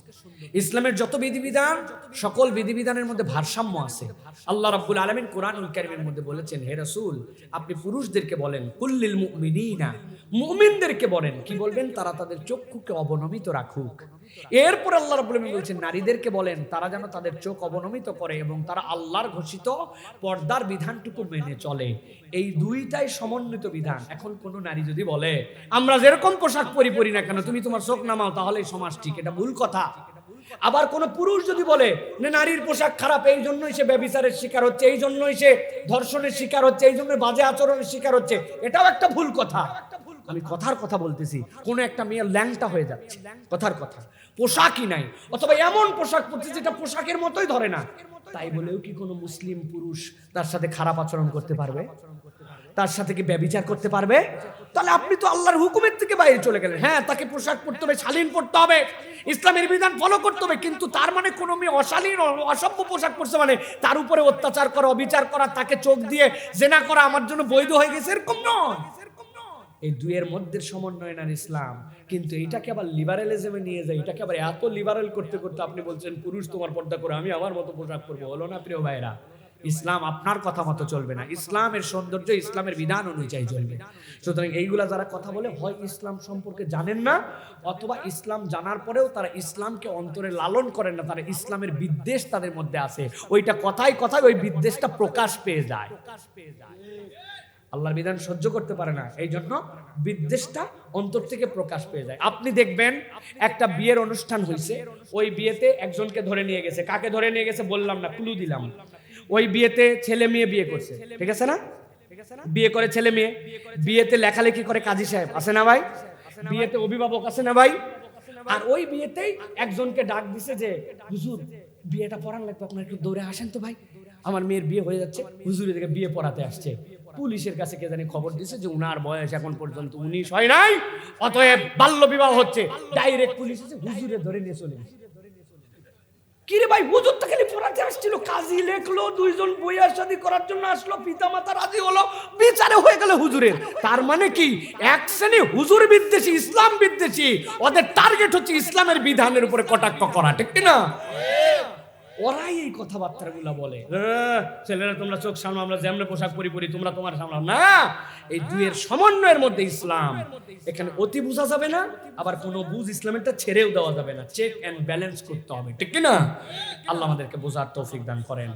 ইসলামের যত বিধিবিধান, সকল বিধিবিধানের মধ্যে ভারসাম্য আছে। আল্লাহ রাব্বুল আলামিন কোরআনুল কারীমের মধ্যে বলেছেন, হে রাসূল, আপনি পুরুষদেরকে বলেন, কুল্লিল মুমিনিনা, মুমিনদেরকে বলেন, কি বলবেন? তারা তাদের চক্ষুকে অবনমিত রাখুক। এরপর আল্লাহ রাব্বুল আলামিন বলেছেন, নারীদেরকে বলেন তারা যেন তাদের চোখ অবনমিত করে এবং তারা আল্লাহর ঘোষিত পর্দার বিধানটুকু মেনে চলে। এই দুইটাই সমন্বিত বিধান। এখন কোন নারী যদি বলে, আমরা যেরকম পোশাক পরি না কেন, তুমি তোমার চোখ নামাও, তাহলে সমাজ ঠিক, এটা ভুল কথা। আবার কোন পুরুষ যদি বলে নারীর পোশাক খারাপ, এই জন্যই সে ব্যভিচারের শিকার হচ্ছে, এই জন্যই সে ধর্ষণের শিকার হচ্ছে, এই জন্য বাজে আচরণের শিকার হচ্ছে, এটাও একটা ভুল কথা। আমি কথার কথা বলতেছি, কোন একটা মেয়ে ল্যাংটা হয়ে যাচ্ছে, কথার কথা, পোশাকই নাই, অথবা এমন পোশাক পরছে যেটা পোশাকের মতোই ধরে না, তাই বলেও কি কোনো মুসলিম পুরুষ তার সাথে খারাপ আচরণ করতে পারবে? তার সাথে কি ব্যভিচার করতে পারবে? তাহলে আপনি তো আল্লাহর হুকুমের থেকে বাইরে চলে গেলেন। হ্যাঁ, তাকে পোশাক পরতে হবে, শালীন পরতে হবে, ইসলামের বিধান ফলো করতে হবে, কিন্তু তার মানে কোনো মেয়ে অশালীন অসভ্য পোশাক পরছে মানে তার উপরে অত্যাচার করা, অবিচার করা, তাকে চোখ দিয়ে জেনা করা আমার জন্য বৈধ হয়ে গেছে, এরকম নয়। এই দুইয়ের মধ্যে সমন্বয় না ইসলাম, কিন্তু এইটাকে আবার লিবারেলিজমে নিয়ে যায়, এটাকে আবার এত লিবারেল করতে করতে আপনি বলছেন পুরুষ তোমার পর্দা করে, আমি আমার মতো পোশাক পরবো। হলো না প্রিয় ভাইরা? ইসলাম আপনার কথা মতো চলবে না, ইসলামের সৌন্দর্য ইসলামের বিধান অনুযায়ী চলবে। সুতরাং এইগুলা যারা কথা বলে, হয় ইসলাম সম্পর্কে জানেন না, অথবা ইসলাম জানার পরেও তারা ইসলামকে অন্তরে লালন করেন না, তারা ইসলামের বিদ্বেষ তাদের মধ্যে আছে, ওইটা কথায় কথায় ওই বিদ্বেষটা প্রকাশ পেয়ে যায়। আল্লাহর বিধান সহ্য করতে পারে না, এই জন্য বিদ্বেষটা অন্তর থেকে প্রকাশ পেয়ে যায়। আপনি দেখবেন একটা বিয়ের অনুষ্ঠান হয়েছে, ওই বিয়েতে একজনকে ধরে নিয়ে গেছে, কাকে ধরে নিয়ে গেছে বললাম না, ক্লু দিলাম। ওই বিয়েতে ছেলে মেয়ে বিয়ে করছে, ঠিক আছে না? বিয়ে করে ছেলে মেয়ে, বিয়েতে লেখালেখি করে কাজী সাহেব, আছে না ভাই? বিয়েতে অভিভাবক, আছে না ভাই? আর ওই বিয়েতেই একজনকে ডাক দিছে যে হুজুর বিয়েটা পড়ান লাগবে, আপনার একটু দৌড়ে আসেন তো ভাই, আমার মেয়ের বিয়ে হয়ে যাচ্ছে, হুজুর এদিকে বিয়ে পড়াতে আসছে। পুলিশের কাছে কে জানি খবর দিছে যে উনার বয়স এখন পর্যন্ত 19 হয় নাই, অতএব বাল্য বিবাহ হচ্ছে। ডাইরেক্ট পুলিশ এসে হুজুরে ধরে নিয়ে চলে গেছে। কি রে ভাই, হুজুর তো খালি পড়াতে আসছিল, কাজী লেখলো, দুইজন বইয়ার শাদী করার জন্য আসলো, পিতামাতা রাজি হলো, বিচারে হয়ে গেল হুজুরের। তার মানে কি, এক শ্রেণী হুজুর বিদ্বেষী, ইসলাম বিদ্বেষী, ওদের টার্গেট হচ্ছে ইসলামের বিধানের উপরে কটাক্ষ করা, ঠিক কি না? ওরাই এই কথাবার্তাগুলো বলে, ছেলেরা তোমরা চোখ সামনে, আমরা যেমন পোশাক পরি তোমরা তোমার সামলাও না। এই দুইয়ের সমন্বয়ের মধ্যে ইসলাম, এখানে অতি বোঝা যাবে না, আবার কোনো বুঝ ইসলামেরটা ছেড়েও দেওয়া যাবে না, চেক এন্ড ব্যালেন্স করতে হবে, ঠিক কি না? আল্লাহ আমাদেরকে বোঝার তৌফিক দান করেন।